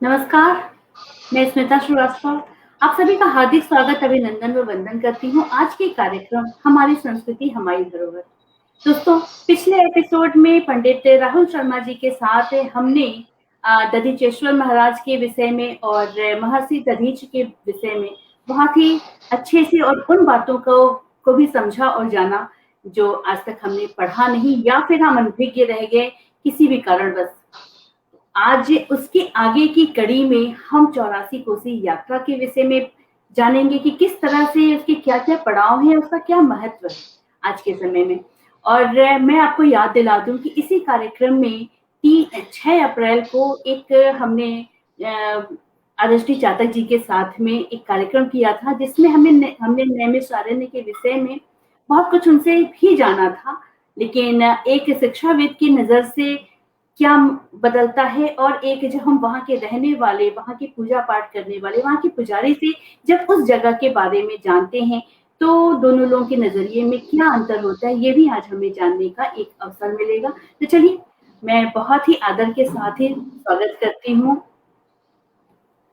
नमस्कार, मैं स्मिता श्रीवास्तव आप सभी का हार्दिक स्वागत, अभिनंदन व वंदन करती हूँ। आज के कार्यक्रम हमारी संस्कृति हमारी धरोहर। दोस्तों, पिछले एपिसोड में पंडित राहुल शर्मा जी के साथ हमने दधीचेश्वर महाराज के विषय में और महर्षि दधीच के विषय में बहुत ही अच्छे से और उन बातों को भी समझा और जाना जो आज तक हमने पढ़ा नहीं या फिर हम अनभिज्ञ रह गए किसी भी कारणवश। आज उसके आगे की कड़ी में हम 84 कोसी यात्रा के विषय में जानेंगे कि किस तरह से उसके क्या-क्या पड़ाव हैं, उसका क्या महत्व है आज के समय में। और मैं आपको याद दिला दूँ कि इसी कार्यक्रम में 6 अप्रैल को एक हमने आदर्श चातक जी के साथ में एक कार्यक्रम किया था, जिसमें हमने नैमिषारण्य के विषय में बहुत कुछ उनसे भी जाना था। लेकिन एक शिक्षाविद की नज़र से क्या बदलता है और एक जो हम वहाँ के रहने वाले, वहाँ की पूजा-पाठ करने वाले, वहाँ के पुजारी से जब उस जगह के बारे में जानते हैं, तो दोनों लोगों के नज़रिए में क्या अंतर होता है, ये भी आज हमें जानने का एक अवसर मिलेगा। तो चलिए, मैं बहुत ही आदर के साथ ही स्वागत करती हूँ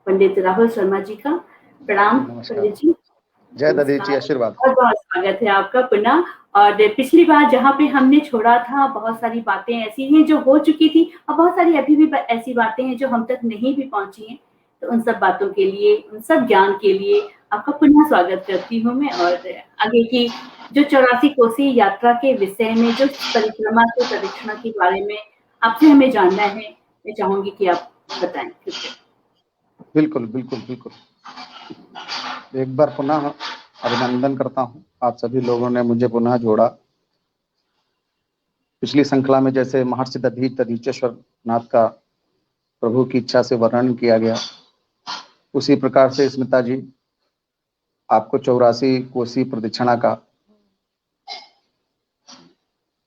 पंडित राहुल शर्मा जी का। प्रणाम नमस्कार। पंडित जी। जय दधीच जी, नमस्कार, आशीर्वाद। बहुत-बहुत स्वागत है आपका पुनः। और पिछली बार जहाँ पे हमने छोड़ा था, बहुत सारी बातें ऐसी हैं जो हो चुकी थी और बहुत सारी अभी भी ऐसी बातें हैं जो हम तक नहीं भी पहुँची हैं। तो उन सब बातों के लिए, उन सब ज्ञान के लिए आपका पुनः स्वागत करती हूँ मैं। और आगे की जो 84 कोसी यात्रा के विषय में, जो परिक्रमा से प्रदक्षिणा के बारे में आपसे हमें जानना है, मैं चाहूँगी कि आप बताएँ कृपया। बिल्कुल, बिल्कुल, बिल्कुल। एक बार पुनः अभिनंदन करता हूँ, आप सभी लोगों ने मुझे पुनः जोड़ा। पिछली श्रृंखला में जैसे महर्षि दधीचेश्वर नाथ का प्रभु की इच्छा से वर्णन किया गया, उसी प्रकार से स्मिता जी आपको 84 कोसी प्रदक्षिणा का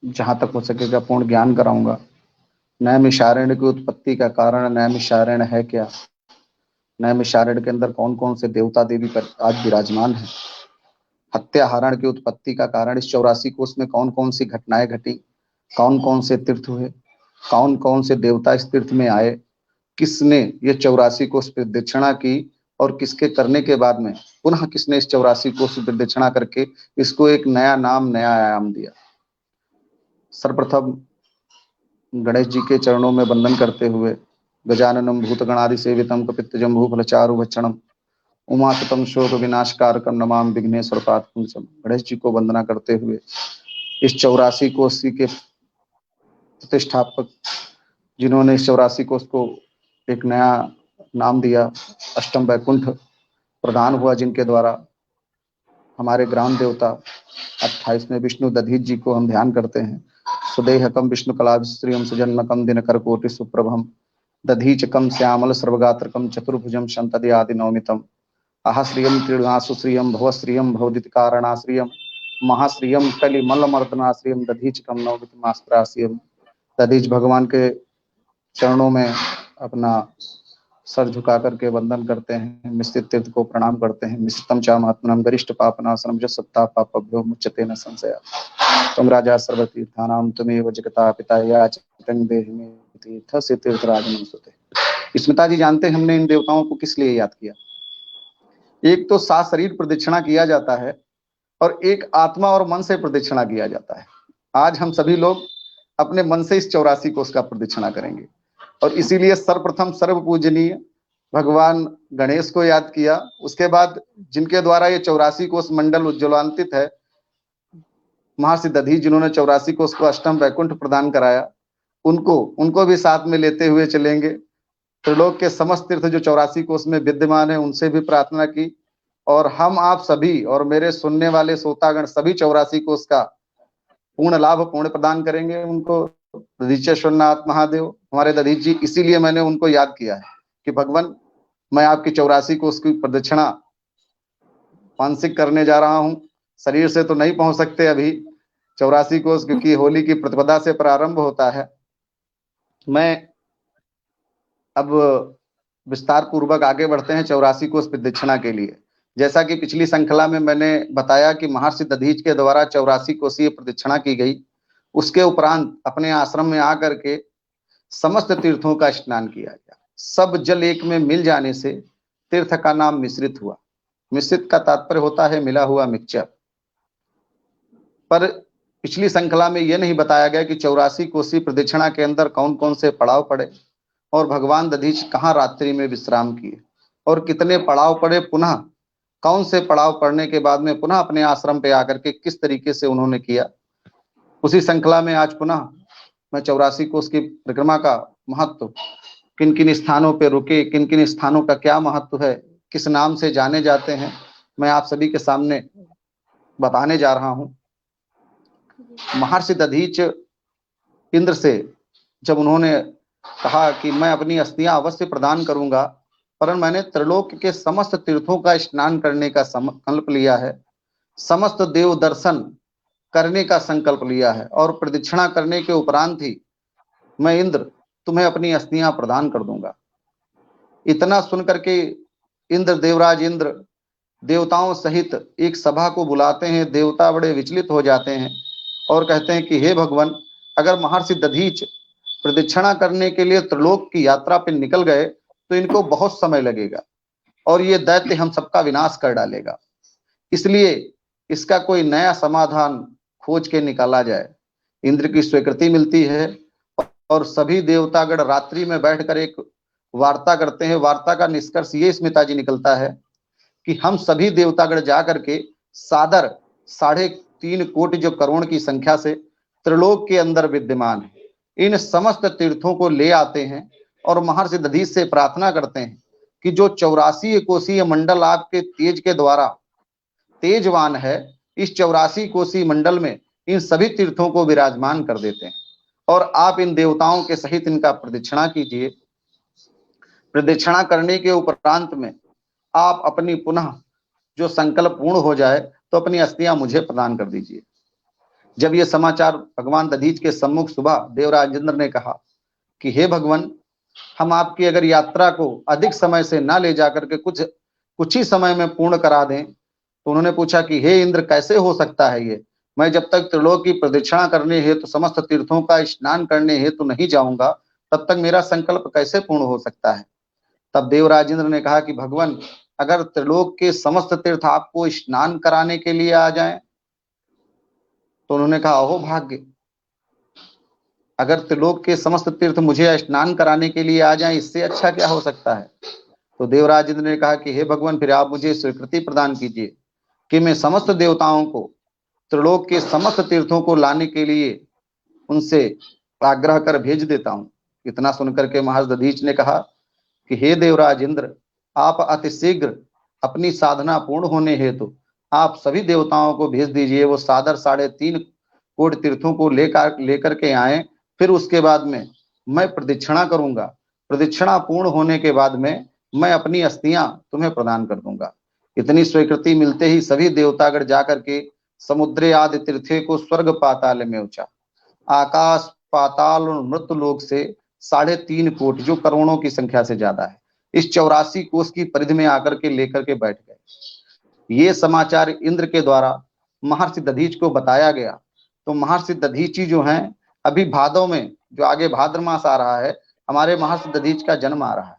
जहां तक हो सकेगा पूर्ण ज्ञान कराऊंगा। नैमिषारण्य की उत्पत्ति का कारण नैमिषारण्य है क्या, नैमिषारण्य के अंदर कौन कौन से देवता देवी पर आज विराजमान है, हत्याहरण की उत्पत्ति का कारण इस 84 कोस में कौन कौन सी घटनाएं घटी, कौन कौन से तीर्थ हुए, कौन कौन से देवता इस तीर्थ में आए, किसने ये 84 कोस प्रदक्षिणा की और किसके करने के बाद में पुनः किसने इस 84 कोस प्रदक्षिणा करके इसको एक नया नाम, नया आयाम दिया। सर्वप्रथम गणेश जी के चरणों में वंदन करते हुए गजाननम भूतगणादि सेवितम कपित्तजम्बू फलचारु भक्षणम उमासुतम शोक विनाशकारकम नमाम विघ्नेश्वर पादपुंसम। गणेश जी को वंदना करते हुए इस 84 कोसी के प्रतिष्ठापक, जिन्होंने इस 84 कोस को एक नया नाम दिया, अष्टम वैकुंठ प्रदान हुआ, जिनके द्वारा हमारे ग्राम देवता 28वें विष्णु दधीच जी को हम ध्यान करते हैं। सुदेहकम विष्णु कलाभिश्रियम सुजन्मकम दिनकरकोटि सुप्रभम दधीचकम श्यामल सर्वगात्रकम चतुर्भुजम शंतदि आदि नवमितम अहश्रियम त्रिणासुश्रियम भवश्रियम भवदित कारणाश्रियम महाश्रियम कलिमलमर्दनाश्रियम दधीचकम नवमितमास्त्राश्रियम। दधीच भगवान के चरणों में अपना सर झुका करके वंदन करते हैं, मिश्रित तीर्थ को प्रणाम करते हैं। मिश्रितम चा महात्मनम गरिष्ठ पापनाशनम जो सत्ता पापभ्यो मुच्यते न संशया तुम राजा सर्वतीर्थानाम तुमेव जगता पिता याचतं देहि मे तीर्थ से तीर्थराजनम सुते। स्मिता जी, जानते हैं हमने इन देवताओं को किस लिए याद किया? एक तो सात शरीर प्रदक्षिणा किया जाता है और एक आत्मा और मन से प्रदक्षिणा किया जाता है। आज हम सभी लोग अपने मन से इस 84 कोस का प्रदक्षिणा करेंगे और इसीलिए सर्वप्रथम सर्व पूजनीय भगवान गणेश को याद किया। उसके बाद जिनके द्वारा ये 84 कोस मंडल उज्ज्वलान्वित है, महर्षि दधीच, जिन्होंने 84 कोस को अष्टम वैकुंठ प्रदान कराया, उनको भी साथ में लेते हुए चलेंगे। त्रिलोक के समस्त तीर्थ जो 84 कोस में विद्यमान है, उनसे भी प्रार्थना की और हम आप सभी और मेरे सुनने वाले श्रोतागण सभी 84 कोस का पूर्ण लाभ पूर्ण प्रदान करेंगे उनको। दधीचेश्वर नाथ महादेव हमारे दधीच जी, इसीलिए मैंने उनको याद किया है कि भगवान, मैं आपकी 84 कोस की प्रदक्षिणा मानसिक करने जा रहा हूं। शरीर से तो नहीं पहुंच सकते अभी 84 कोस, क्योंकि होली की प्रतिपदा से प्रारंभ होता है। मैं अब विस्तार पूर्वक आगे बढ़ते हैं 84 कोस प्रदक्षिणा के लिए। जैसा कि पिछली श्रृंखला में मैंने बताया कि महर्षि दधीच के द्वारा 84 कोसीय प्रदक्षिणा की गई, उसके उपरांत अपने आश्रम में आकर के समस्त तीर्थों का स्नान किया गया। सब जल एक में मिल जाने से तीर्थ का नाम मिश्रित हुआ। मिश्रित का तात्पर्य होता है मिला हुआ, मिक्सचर। पर पिछली श्रृंखला में यह नहीं बताया गया कि 84 कोसी प्रदक्षिणा के अंदर कौन कौन से पड़ाव पड़े और भगवान दधीच कहाँ रात्रि में विश्राम किए और कितने पड़ाव पड़े, पुनः कौन से पड़ाव पड़ने के बाद में पुनः अपने आश्रम पे आकर के किस तरीके से उन्होंने किया। उसी श्रृंखला में आज पुनः मैं 84 कोस की परिक्रमा का महत्व, किन किन स्थानों पे रुके, किन किन स्थानों का क्या महत्व है, किस नाम से जाने जाते हैं, मैं आप सभी के सामने बताने जा रहा हूं। महर्षि दधीच इंद्र से जब उन्होंने कहा कि मैं अपनी अस्थियां अवश्य प्रदान करूंगा, परंतु मैंने त्रिलोक के समस्त तीर्थों का स्नान करने का संकल्प लिया है, समस्त देव दर्शन करने का संकल्प लिया है और प्रदक्षिणा करने के उपरांत ही मैं इंद्र तुम्हें अपनी अस्थियां प्रदान कर दूंगा। इतना सुनकर के इंद्र, देवराज इंद्र देवताओं सहित एक सभा को बुलाते हैं। देवता बड़े विचलित हो जाते हैं और कहते हैं कि हे भगवान, अगर महर्षि दधीच प्रदक्षिणा करने के लिए त्रिलोक की यात्रा पर निकल गए तो इनको बहुत समय लगेगा और ये दैत्य हम सबका विनाश कर डालेगा, इसलिए इसका कोई नया समाधान खोज के निकाला जाए। इंद्र की स्वीकृति मिलती है और सभी देवतागण रात्रि में बैठकर एक वार्ता करते हैं। वार्ता का निष्कर्ष ये स्मिता जी निकलता है कि हम सभी देवतागण जाकर के सादर 3.5 कोटि जो करोड़ की संख्या से त्रिलोक के अंदर विद्यमान है, इन समस्त तीर्थों को ले आते हैं और महर्षि दधीच से प्रार्थना करते हैं कि जो 84 कोसीय मंडल आपके तेज के द्वारा तेजवान है, इस 84 कोसी मंडल में इन सभी तीर्थों को विराजमान कर देते हैं और आप इन देवताओं के सहित इनका प्रदक्षिणा कीजिए। प्रदक्षिणा करने के उपरांत में आप अपनी पुनः जो संकल्प पूर्ण हो जाए तो अपनी अस्थियां मुझे प्रदान कर दीजिए। जब ये समाचार भगवान दधीच के सम्मुख सुबह देवराज इंद्र ने कहा कि हे भगवान, हम आपकी अगर यात्रा को अधिक समय से ना ले जाकर के कुछ ही समय में पूर्ण करा दें, तो उन्होंने पूछा कि हे इंद्र, कैसे हो सकता है ये? मैं जब तक त्रिलोक की प्रदक्षिणा करने हेतु समस्त तीर्थों का स्नान करने हेतु नहीं जाऊंगा, तब तक मेरा संकल्प कैसे पूर्ण हो सकता है? तब देवराज इंद्र ने कहा कि भगवान, अगर त्रिलोक के समस्त तीर्थ आपको स्नान कराने के लिए आ जाएं, तो उन्होंने कहा अहो भाग्य, अगर त्रिलोक के समस्त तीर्थ मुझे स्नान कराने के लिए आ जाएं, इससे अच्छा क्या हो सकता है? तो देवराज इंद्र ने कहा कि हे भगवान, फिर आप मुझे स्वीकृति प्रदान कीजिए कि मैं समस्त देवताओं को त्रिलोक के समस्त तीर्थों को लाने के लिए उनसे आग्रह कर भेज देता हूं। इतना सुनकर के महर्षि दधीच ने कहा कि हे देवराज इंद्र, आप अतिशीघ्र अपनी साधना पूर्ण होने हेतु आप सभी देवताओं को भेज दीजिए, वो सादर 3.5 कोटि तीर्थों को लेकर के आए, फिर उसके बाद में मैं प्रदक्षिणा करूंगा। प्रदक्षिणा पूर्ण होने के बाद में मैं अपनी अस्थियां तुम्हें प्रदान कर दूंगा। इतनी स्वीकृति मिलते ही सभी देवतागण जाकर के समुद्रे आदि तीर्थे को स्वर्ग पाताल में ऊंचा, आकाश पाताल और मृत्यु लोक से 3.5 कोटि, जो करोड़ों की संख्या से ज्यादा है, इस 84 कोस की परिधि में आकर के लेकर के बैठ गए। ये समाचार इंद्र के द्वारा महर्षि दधीच को बताया गया। तो महर्षि दधीची जो हैं, अभी भादव में, जो आगे भाद्र मास आ रहा है, हमारे महर्षि दधीच का जन्म आ रहा है।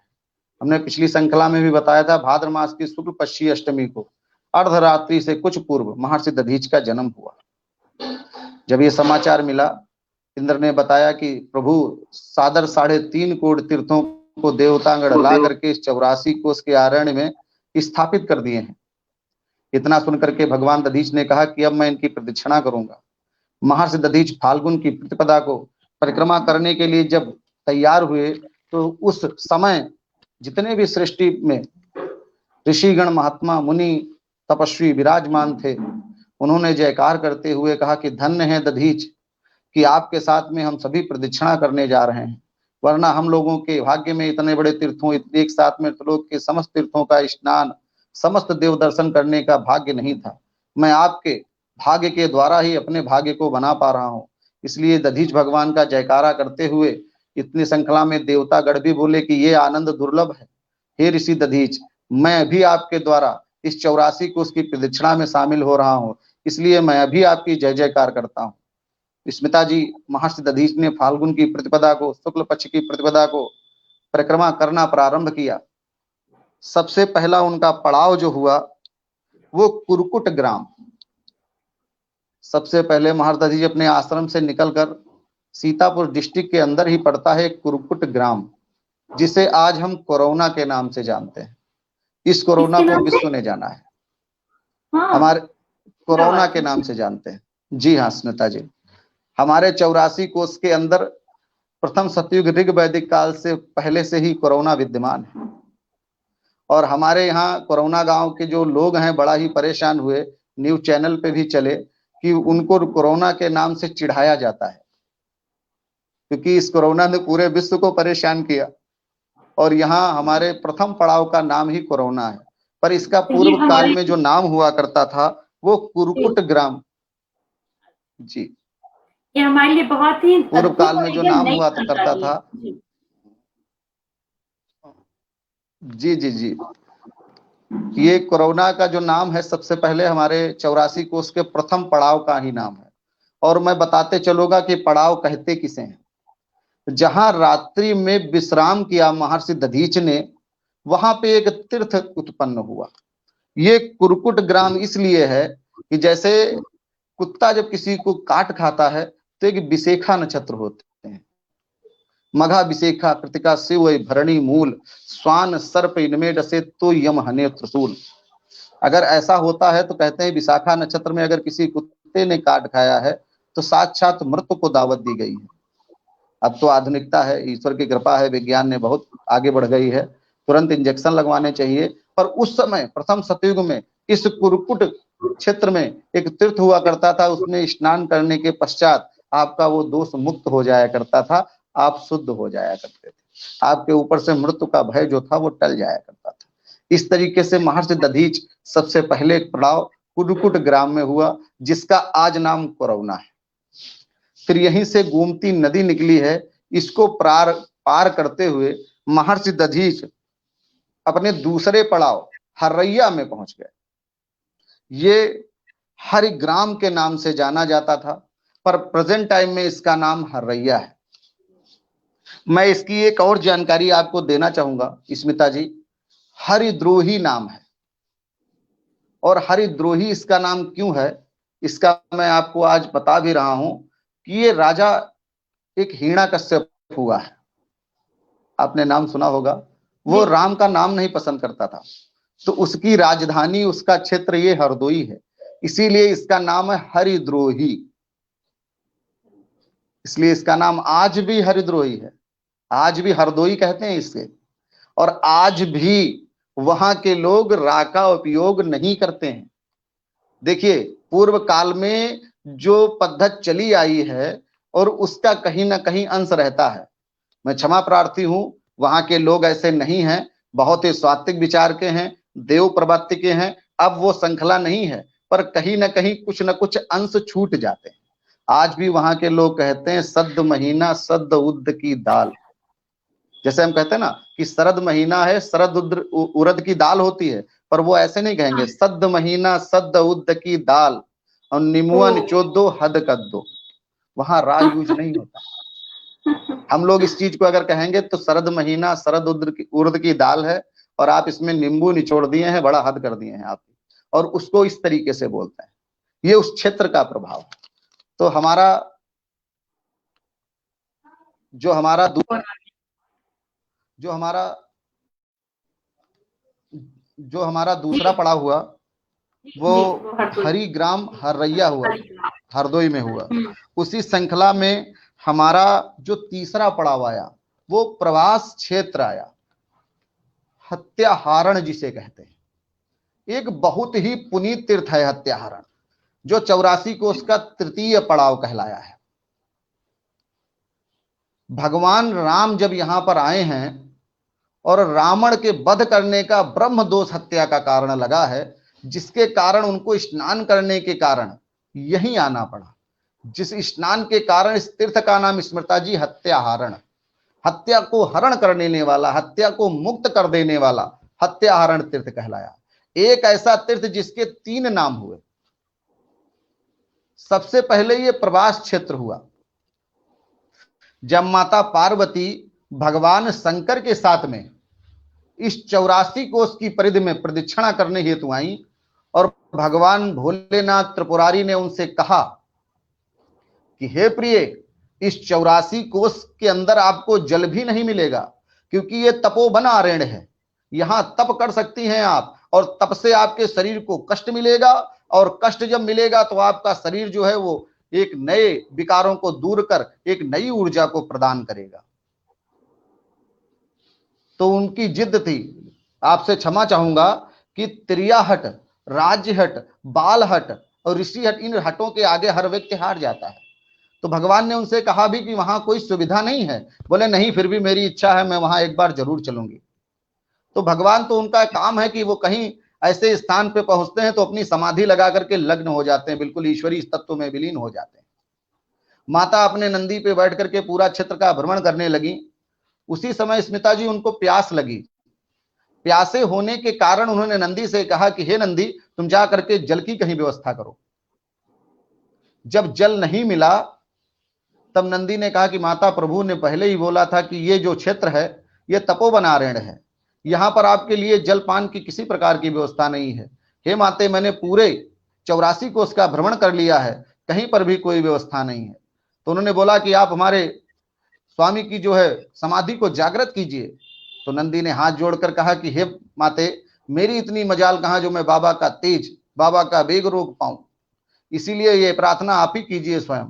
हमने पिछली श्रृंखला में भी बताया था, भाद्र मास की शुक्ल पक्षी अष्टमी को अर्धरात्रि से कुछ पूर्व महर्षि दधीच का जन्म हुआ। जब ये समाचार मिला, इंद्र ने बताया कि प्रभु सादर 3.5 कोटि तीर्थों को देवतागण ला करके इस 84 कोस के आरण्य में स्थापित कर दिए हैं। इतना सुनकर के भगवान दधीच ने कहा कि अब मैं इनकी प्रदक्षिणा करूंगा। महर्षि दधीच फाल्गुन की प्रतिपदा को परिक्रमा करने के लिए जब तैयार हुए, तो उस समय जितने भी सृष्टि में ऋषिगण, महात्मा, मुनि, तपस्वी विराजमान थे, उन्होंने जयकार करते हुए कहा कि धन्य है दधीच कि आपके साथ में हम सभी प्रदक्षिणा करने जा रहे हैं, वरना हम लोगों के भाग्य में इतने बड़े तीर्थों, एक साथ में त्रिलोक के समस्त तीर्थों का स्नान, समस्त देव दर्शन करने का भाग्य नहीं था। मैं आपके भाग्य के द्वारा ही अपने भाग्य को बना पा रहा हूँ। इसलिए दधीच भगवान का जयकारा करते हुए इतनी श्रृंखला में देवतागण भी बोले कि ये आनंद दुर्लभ है। हे ऋषि दधीच, मैं भी आपके द्वारा इस 84 कोस की प्रदक्षिणा में शामिल हो रहा हूँ, इसलिए मैं अभी आपकी जय जयकार करता हूँ। स्मिता जी, महर्षि दधीच ने फाल्गुन की प्रतिपदा को, शुक्ल पक्ष की प्रतिपदा को परिक्रमा करना प्रारंभ किया, सबसे पहला उनका पड़ाव जो हुआ वो कुरकुट ग्राम। सबसे पहले महर्षि दधीचि अपने आश्रम से निकलकर सीतापुर डिस्ट्रिक्ट के अंदर ही पड़ता है कुरकुट ग्राम, जिसे आज हम कोरोना के नाम से जानते हैं। इस कोरोना किसके को नाम से? विश्व ने जाना है, हाँ, हमारे क्या कोरोना बात के है। नाम से जानते हैं। जी हाँ स्मिता जी, हमारे 84 कोष के अंदर प्रथम सतयुग ऋग वैदिक काल से पहले से ही कोरोना विद्यमान है। और हमारे यहाँ कोरोना गांव के जो लोग हैं बड़ा ही परेशान हुए, न्यूज चैनल पे भी चले कि उनको कोरोना के नाम से चिढ़ाया जाता है, क्योंकि इस कोरोना ने पूरे विश्व को परेशान किया। और यहाँ हमारे प्रथम पड़ाव का नाम ही कोरोना है, पर इसका तो ये पूर्व काल हमारे में जो नाम हुआ करता था वो कुरकुट ग्राम। जी, ये हमारे लिए बहुत ही पूर्व अद्भुत काल में और जो एकदम नाम नई हुआ करता जानकारी है। था, जी, जी जी जी, ये कोरोना का जो नाम है सबसे पहले हमारे 84 कोष के प्रथम पड़ाव का ही नाम है। और मैं बताते चलूंगा कि पड़ाव कहते किसे हैं। जहां रात्रि में विश्राम किया महर्षि दधीचि ने, वहां पे एक तीर्थ उत्पन्न हुआ। ये कुरकुट ग्राम इसलिए है कि जैसे कुत्ता जब किसी को काट खाता है तो एक विशेखा नक्षत्र होते हैं, मघा विशेखा कृतिका शिव भरणी मूल स्वान सर्प इनमें डसे तो यम हने त्रिशूल। अगर ऐसा होता है तो कहते हैं विशाखा नक्षत्र में अगर किसी कुत्ते ने काट खाया है तो साक्षात मृत्यु को दावत दी गई है। अब तो आधुनिकता है, ईश्वर की कृपा है, विज्ञान ने बहुत आगे बढ़ गई है, तुरंत इंजेक्शन लगवाने चाहिए। पर उस समय प्रथम सतयुग में इस कुरकुट क्षेत्र में एक तीर्थ हुआ करता था, उसमें स्नान करने के पश्चात आपका वो दोष मुक्त हो जाया करता था, आप शुद्ध हो जाया करते थे, आपके ऊपर से मृत्यु का भय जो था वो टल जाया करता था। इस तरीके से महर्षि दधीचि सबसे पहले एक पड़ाव कुरकुट ग्राम में हुआ, जिसका आज नाम कोरोना है। फिर यहीं से गोमती नदी निकली है, इसको पार करते हुए महर्षि दधीचि अपने दूसरे पड़ाव हर्रैया में पहुंच गए। ये हरिग्राम के नाम से जाना जाता था, पर प्रेजेंट टाइम में इसका नाम हर्रैया है। मैं इसकी एक और जानकारी आपको देना चाहूंगा स्मिता जी, हरिद्रोही नाम है। और हरिद्रोही इसका नाम क्यों है, इसका मैं आपको आज बता भी रहा हूं कि ये राजा एक हिरण्याकश्यप हुआ है, आपने नाम सुना होगा। वो राम का नाम नहीं पसंद करता था, तो उसकी राजधानी, उसका क्षेत्र ये हरदोई है, इसीलिए इसका नाम है हरिद्रोही। इसलिए इसका नाम आज भी हरिद्रोही है, आज भी हरदोई कहते हैं इससे। और आज भी वहां के लोग रा का उपयोग नहीं करते हैं। देखिए पूर्व काल में जो पद्धति चली आई है और उसका कहीं ना कहीं अंश रहता है। मैं क्षमा प्रार्थी हूं, वहां के लोग ऐसे नहीं हैं, बहुत ही सात्विक विचार के हैं, देव प्रवृत्ति के हैं। अब वो श्रृंखला नहीं है, पर कहीं ना कहीं कुछ न कुछ अंश छूट जाते हैं। आज भी वहां के लोग कहते हैं सद्द महीना सद्द उद्द की दाल। जैसे हम कहते हैं ना कि शरद महीना है, शरद उड़द की दाल होती है, पर वो ऐसे नहीं कहेंगे सद्द महीना सद्द उद्द की दाल और निमुआ निचोड़ दो हद कर दो। वहां रा यूज नहीं होता। हम लोग इस चीज को अगर कहेंगे तो शरद महीना शरद उड़द की दाल है और आप इसमें नींबू निचोड़ दिए हैं, बड़ा हद कर दिए हैं आप, और उसको इस तरीके से बोलते हैं। ये उस क्षेत्र का प्रभाव। तो हमारा जो हमारा जो हमारा दूसरा पड़ाव हुआ वो हरिग्राम हर्रैया हुआ, हरदोई में हुआ। उसी श्रृंखला में हमारा जो तीसरा पड़ाव आया वो प्रवास क्षेत्र आया, हत्याहारण जिसे कहते हैं। एक बहुत ही पुनीत तीर्थ है हत्याहारण, जो 84 को उसका तृतीय पड़ाव कहलाया है। भगवान राम जब यहां पर आए हैं और रावण के वध करने का ब्रह्म दोष हत्या का कारण लगा है, जिसके कारण उनको स्नान करने के कारण यहीं आना पड़ा, जिस स्नान के कारण इस तीर्थ का नाम स्मृता जी हत्याहारण, हत्या को हरण करने वाला, हत्या को मुक्त कर देने वाला हत्याहारण तीर्थ कहलाया। एक ऐसा तीर्थ जिसके 3 नाम हुए। सबसे पहले ये प्रवास क्षेत्र हुआ, जब माता पार्वती भगवान शंकर के साथ में इस 84 कोस की परिधि में प्रदक्षिणा करने हेतु आई और भगवान भोलेनाथ त्रिपुरारी ने उनसे कहा कि हे प्रिय, इस 84 कोस के अंदर आपको जल भी नहीं मिलेगा, क्योंकि ये तपोवन अरण्य है। यहां तप कर सकती हैं आप, और तप से आपके शरीर को कष्ट मिलेगा, और कष्ट जब मिलेगा तो आपका शरीर जो है वो एक नए विकारों को दूर कर एक नई ऊर्जा को प्रदान करेगा। तो उनकी जिद थी। आपसे क्षमा चाहूंगा कि त्रियाहट, राज्यहट, बालहट और ऋषिहट, इन हटों के आगे हर व्यक्ति हार जाता है। तो भगवान ने उनसे कहा भी कि वहां कोई सुविधा नहीं है। बोले नहीं, फिर भी मेरी इच्छा है, मैं वहां एक बार जरूर चलूंगी। तो भगवान तो उनका काम है कि वो कहीं ऐसे स्थान पे पहुंचते हैं तो अपनी समाधि लगा करके लग्न हो जाते हैं, बिल्कुल ईश्वरीय तत्व में विलीन हो जाते हैं। माता अपने नंदी पे बैठ करके पूरा क्षेत्र का भ्रमण करने लगी। उसी समय स्मिता जी उनको प्यास लगी। प्यासे होने के कारण उन्होंने नंदी से कहा कि हे नंदी, तुम जा करके जल की कहीं व्यवस्था करो। जब जल नहीं मिला तब नंदी ने कहा कि माता, प्रभु ने पहले ही बोला था कि ये जो क्षेत्र है ये तपोवन अरण्य है, यहां पर आपके लिए जलपान की किसी प्रकार की व्यवस्था नहीं है। हे माते, मैंने पूरे 84 कोस का भ्रमण कर लिया है, कहीं पर भी कोई व्यवस्था नहीं है। तो उन्होंने बोला कि आप हमारे स्वामी की जो है समाधि को जागृत कीजिए। तो नंदी ने हाथ जोड़कर कहा कि हे माते, मेरी इतनी मजाल कहां जो मैं बाबा का तेज, बाबा का वेग रोक पाऊं, इसीलिए ये प्रार्थना आप ही कीजिए स्वयं।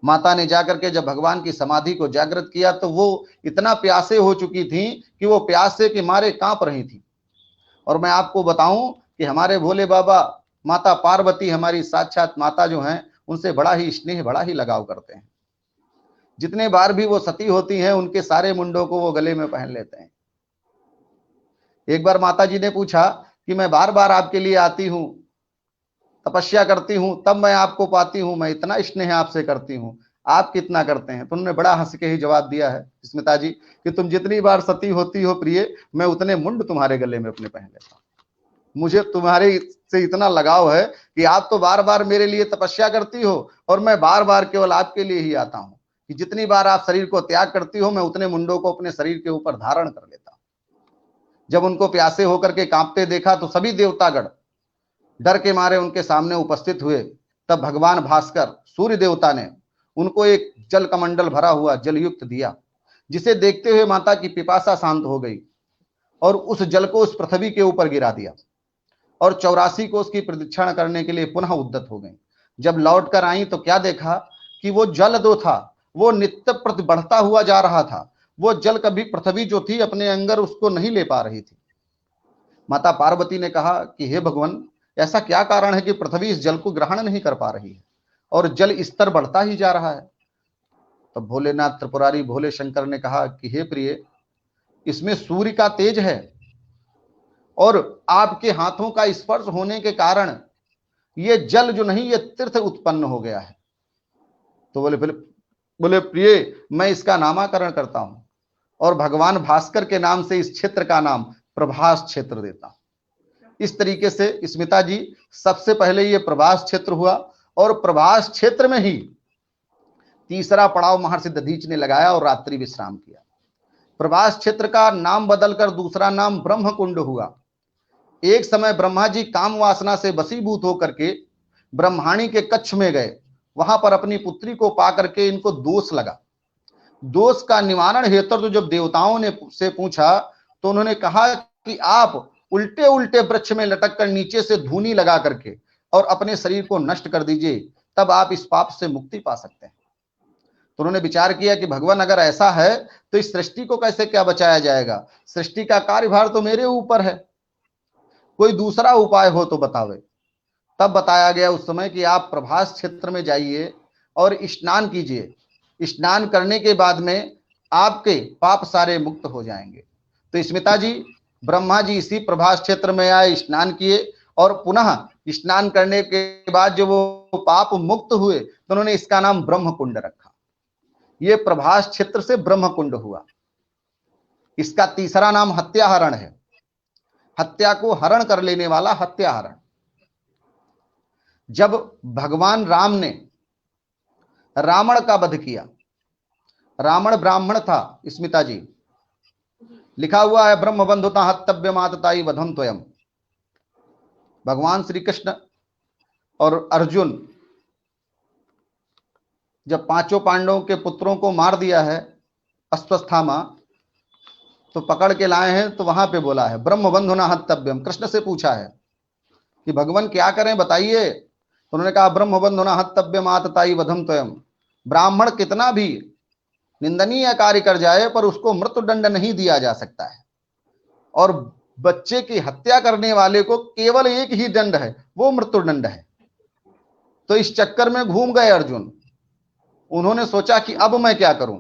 माता ने जाकर के जब भगवान की समाधि को जागृत किया तो वो इतना प्यासे हो चुकी थी कि वो प्यास से के मारे कांप रही थी। और मैं आपको बताऊं कि हमारे भोले बाबा, माता पार्वती, हमारी साक्षात माता जो हैं, उनसे बड़ा ही स्नेह, बड़ा ही लगाव करते हैं। जितने बार भी वो सती होती हैं, उनके सारे मुंडों को वो गले में पहन लेते हैं। एक बार माता जी ने पूछा कि मैं बार बार आपके लिए आती हूं, तपस्या करती हूं, तब मैं आपको पाती हूं, मैं इतना स्नेह आपसे करती हूं, आप कितना करते हैं? तो उन्होंने बड़ा हंस के ही जवाब दिया है स्मिता जी कि तुम जितनी बार सती होती हो प्रिय, मैं उतने मुंड तुम्हारे गले में अपने पहन लेता हूं। मुझे तुम्हारे से इतना लगाव है कि आप तो बार बार मेरे लिए तपस्या करती हो, और मैं बार बार केवल आपके लिए ही आता हूं कि जितनी बार आप शरीर को त्याग करती हो, मैं उतने मुंडों को अपने शरीर के ऊपर धारण कर लेता हूं। जब उनको प्यासे होकर के कांपते देखा तो सभी देवतागण डर के मारे उनके सामने उपस्थित हुए। तब भगवान भास्कर, सूर्य देवता, ने उनको एक जल कमंडल भरा हुआ जलयुक्त दिया, जिसे देखते हुए माता की पिपासा शांत हो गई और उस जल को उस पृथ्वी के ऊपर गिरा दिया और 84 कोस की प्रदक्षिणा करने के लिए पुनः उद्यत हो गई। जब लौट कर आई तो क्या देखा कि वो जल दो था, वो नित्य प्रति बढ़ता हुआ जा रहा था। वो जल कभी पृथ्वी जो थी अपने अंदर उसको नहीं ले पा रही थी। माता पार्वती ने कहा कि हे भगवान, ऐसा क्या कारण है कि पृथ्वी इस जल को ग्रहण नहीं कर पा रही है और जल स्तर बढ़ता ही जा रहा है? तो भोलेनाथ त्रिपुरारी भोले शंकर ने कहा कि हे प्रिय, इसमें सूर्य का तेज है और आपके हाथों का स्पर्श होने के कारण ये जल जो नहीं, ये तीर्थ उत्पन्न हो गया है। तो बोले प्रिय, मैं इसका नामकरण करता हूं और भगवान भास्कर के नाम से इस क्षेत्र का नाम प्रभास क्षेत्र देता हूं। इस तरीके से स्मिता जी, सबसे पहले ये प्रभास क्षेत्र हुआ और प्रभास क्षेत्र में ही तीसरा पड़ाव महर्षि दधीच ने लगाया और रात्रि विश्राम किया। प्रभास क्षेत्र का नाम बदलकर दूसरा नाम ब्रह्म कुंड हुआ। एक समय ब्रह्मा जी काम वासना से वशीभूत होकर के ब्रह्माणी के कक्ष में गए। वहां पर अपनी पुत्री को पाकर के इनको दोष लगा। दोष का निवारण हेतु तो जब देवताओं ने से पूछा तो उन्होंने कहा कि आप उल्टे उल्टे वृक्ष में लटक कर नीचे से धूनी लगा करके और अपने शरीर को नष्ट कर दीजिए, तब आप इस पाप से मुक्ति पा सकते हैं। तो उन्होंने विचार किया कि भगवान, अगर ऐसा है तो इस सृष्टि को कैसे क्या बचाया जाएगा? सृष्टि का कार्यभार तो मेरे ऊपर है, कोई दूसरा उपाय हो तो बतावे। तब बताया गया उस समय कि आप प्रभास क्षेत्र में जाइए और स्नान कीजिए। स्नान करने के बाद में आपके पाप सारे मुक्त हो जाएंगे। तो स्मिता जी, ब्रह्मा जी इसी प्रभास क्षेत्र में आए, स्नान किए और पुनः स्नान करने के बाद जब वो पाप मुक्त हुए तो उन्होंने इसका नाम ब्रह्म कुंड रखा। ये प्रभास क्षेत्र से ब्रह्म कुंड हुआ। इसका तीसरा नाम हत्याहरण है। हत्या को हरण कर लेने वाला हत्याहरण। जब भगवान राम ने रावण का वध किया रावण ब्राह्मण था स्मिता जी, लिखा हुआ है ब्रह्म बंधुता हतव्य मातताई वधम त्वयम। भगवान श्री कृष्ण और अर्जुन जब पांचों पांडवों के पुत्रों को मार दिया है अश्वस्थामा, तो पकड़ के लाए हैं, तो वहां पे बोला है ब्रह्म बंधुना हतव्यम। कृष्ण से पूछा है कि भगवान क्या करें बताइए, तो उन्होंने कहा ब्रह्म बंधुना हतव्यम आतताई वधम त्वयम। ब्राह्मण कितना भी निंदनीय कार्य कर जाए पर उसको मृत्युदंड नहीं दिया जा सकता है, और बच्चे की हत्या करने वाले को केवल एक ही दंड है, वो मृत्युदंड है। तो इस चक्कर में घूम गए अर्जुन। उन्होंने सोचा कि अब मैं क्या करूं।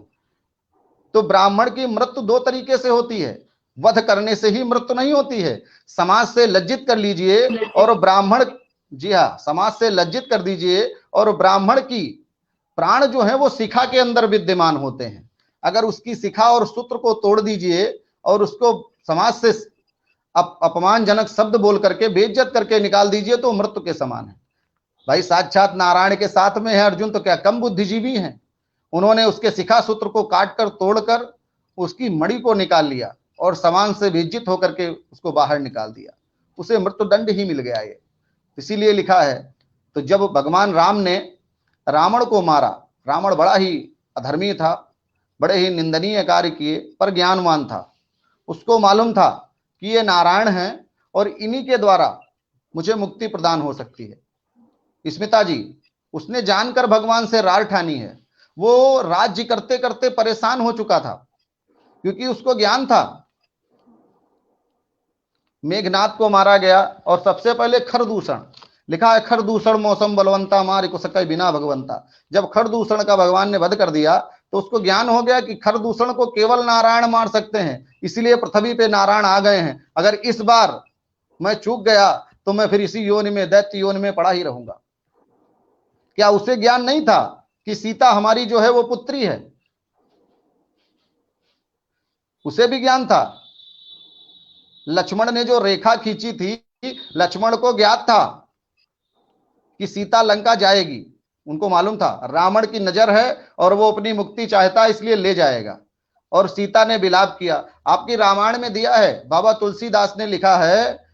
तो ब्राह्मण की मृत्यु दो तरीके से होती है, वध करने से ही मृत्यु नहीं होती है, समाज से लज्जित कर लीजिए और ब्राह्मण, जी हाँ, समाज से लज्जित कर दीजिए, और ब्राह्मण की प्राण जो है वो शिखा के अंदर विद्यमान होते हैं। अगर उसकी शिखा और सूत्र को तोड़ दीजिए और उसको समाज से अपमानजनक शब्द बोल करके बेइज्जत करके निकाल दीजिए तो मृत्यु के समान है। भाई साक्षात नारायण के साथ में है अर्जुन, तो क्या कम बुद्धिजीवी हैं? उन्होंने उसके शिखा सूत्र को काटकर तोड़कर उसकी मणि को निकाल लिया और समान से बेइज्जत होकर के उसको बाहर निकाल दिया, उसे मृत्युदंड ही मिल गया। ये इसीलिए लिखा है। तो जब भगवान राम ने रावण को मारा, रावण बड़ा ही अधर्मी था, बड़े ही निंदनीय कार्य किए, पर ज्ञानवान था। उसको मालूम था कि ये नारायण हैं और इन्हीं के द्वारा मुझे मुक्ति प्रदान हो सकती है। स्मिता जी, उसने जानकर भगवान से रार ठानी है। वो राज्य करते करते परेशान हो चुका था, क्योंकि उसको ज्ञान था। मेघनाथ को मारा गया और सबसे पहले खरदूषण, लिखा है खरदूषण मौसम बलवंता मार कुसक बिना भगवंता। जब खरदूषण का भगवान ने वध कर दिया तो उसको ज्ञान हो गया कि खरदूषण को केवल नारायण मार सकते हैं, इसलिए पृथ्वी पे नारायण आ गए हैं। अगर इस बार मैं चूक गया तो मैं फिर इसी योनि में, दैत्य योनि में पड़ा ही रहूंगा। क्या उसे ज्ञान नहीं था कि सीता हमारी जो है वो पुत्री है? उसे भी ज्ञान था। लक्ष्मण ने जो रेखा खींची थी, लक्ष्मण को ज्ञात था कि सीता लंका जाएगी। उनको मालूम था रावण की नजर है और वो अपनी मुक्ति चाहता है, इसलिए ले जाएगा। और सीता ने विलाप किया। आपकी रामायण में दिया है, बाबा तुलसीदास ने लिखा है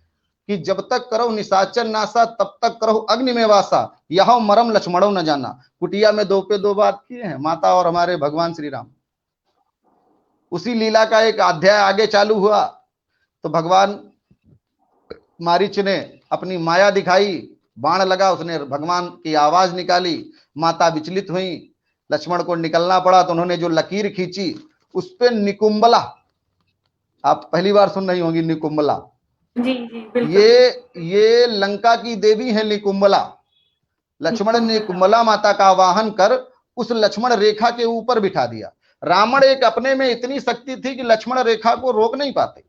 कि जब तक करो निशाचर नासा तब तक करो अग्नि में वासा, यह मरम लक्ष्मणों न जाना। कुटिया में दो पे दो बात किए हैं माता और हमारे भगवान श्री राम। उसी लीला का एक अध्याय आगे चालू हुआ तो भगवान मारीच ने अपनी माया दिखाई, बाण लगा, उसने भगवान की आवाज निकाली, माता विचलित हुई, लक्ष्मण को निकलना पड़ा। तो उन्होंने जो लकीर खींची उस पे निकुंबला, आप पहली बार सुन रही होंगी निकुंबला, जी बिल्कुल। ये लंका की देवी है निकुंबला। लक्ष्मण ने निकुंबला माता का आवाहन कर उस लक्ष्मण रेखा के ऊपर बिठा दिया। रावण एक अपने में इतनी शक्ति थी कि लक्ष्मण रेखा को रोक नहीं पाते।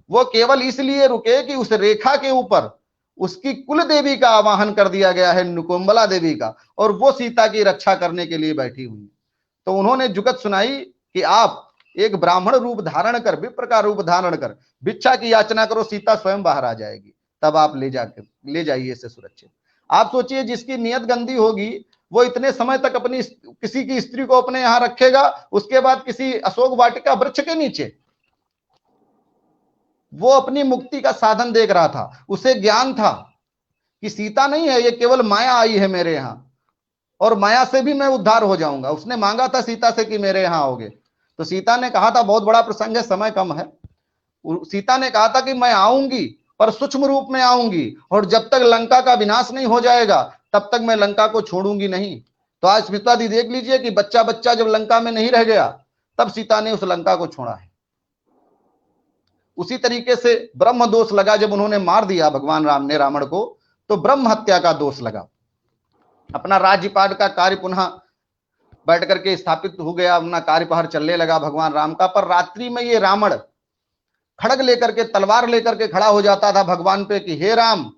वो केवल इसलिए रुके कि उस रेखा के ऊपर उसकी कुल देवी का आवाहन कर दिया गया है, निकुंबला देवी का, और वो सीता की रक्षा करने के लिए बैठी हुई। तो उन्होंने जुगत सुनाई कि आप एक ब्राह्मण रूप धारण कर, विप्र का रूप धारण कर भिक्षा की याचना करो, सीता स्वयं बाहर आ जाएगी, तब आप ले जाइए इसे सुरक्षित। आप सोचिए जिसकी नियत गंदी होगी वो इतने समय तक अपनी किसी की स्त्री को अपने यहां रखेगा, उसके बाद किसी अशोक वाटिका वृक्ष के नीचे। वो अपनी मुक्ति का साधन देख रहा था। उसे ज्ञान था कि सीता नहीं है, ये केवल माया आई है मेरे यहां और माया से भी मैं उद्धार हो जाऊंगा। उसने मांगा था सीता से कि मेरे यहां आओगे, तो सीता ने कहा था, बहुत बड़ा प्रसंग है, समय कम है। सीता ने कहा था कि मैं आऊंगी पर सूक्ष्म रूप में आऊंगी, और जब तक लंका का विनाश नहीं हो जाएगा तब तक मैं लंका को छोड़ूंगी नहीं। तो आज स्मिता दी देख लीजिए कि बच्चा बच्चा जब लंका में नहीं रह गया तब सीता ने उस लंका को छोड़ा है। उसी तरीके से ब्रह्म दोष लगा, जब उन्होंने मार दिया भगवान राम ने रावण को, तो ब्रह्म हत्या का दोष लगा। अपना राज्यपाट का कार्य पुनः बैठ करके स्थापित हो गया, अपना कार्यभार चलने लगा भगवान राम का। पर रात्रि में ये रावण खड़ग लेकर के, तलवार लेकर के खड़ा हो जाता था भगवान पे कि हे राम,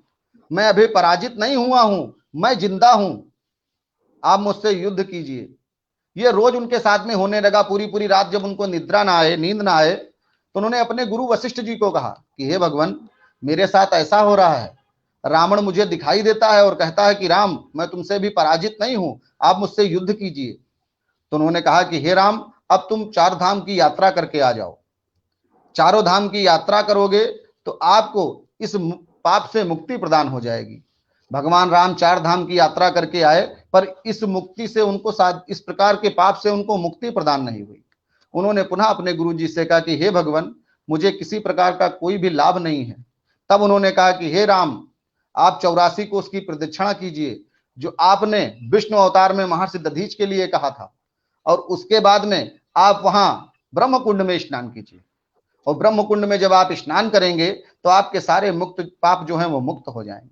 मैं अभी पराजित नहीं हुआ हूं, मैं जिंदा हूं, आप मुझसे युद्ध कीजिए। ये रोज उनके साथ में होने लगा। पूरी पूरी रात जब उनको निद्रा ना आए, नींद ना आए, तो उन्होंने अपने गुरु वशिष्ठ जी को कहा कि हे भगवान, मेरे साथ ऐसा हो रहा है, रावण मुझे दिखाई देता है और कहता है कि राम, मैं तुमसे भी पराजित नहीं हूं, आप मुझसे युद्ध कीजिए। तो उन्होंने कहा कि हे राम, अब तुम 4 धाम की यात्रा करके आ जाओ। चारों धाम की यात्रा करोगे तो आपको इस पाप से मुक्ति प्रदान हो जाएगी। भगवान राम 4 धाम की यात्रा करके आए, पर इस मुक्ति से उनको इस प्रकार के पाप से उनको मुक्ति प्रदान नहीं हुई। उन्होंने पुनः अपने गुरु जी से कहा कि हे भगवान, मुझे किसी प्रकार का कोई भी लाभ नहीं है। तब उन्होंने कहा कि हे राम, आप 84 कोस की प्रदक्षिणा कीजिए, जो आपने विष्णु अवतार में महर्षि दधीच के लिए कहा था, और उसके बाद में आप वहां ब्रह्म कुंड में स्नान कीजिए। और ब्रह्म कुंड में जब आप स्नान करेंगे तो आपके सारे मुक्त पाप जो हैं वो मुक्त हो जाएंगे।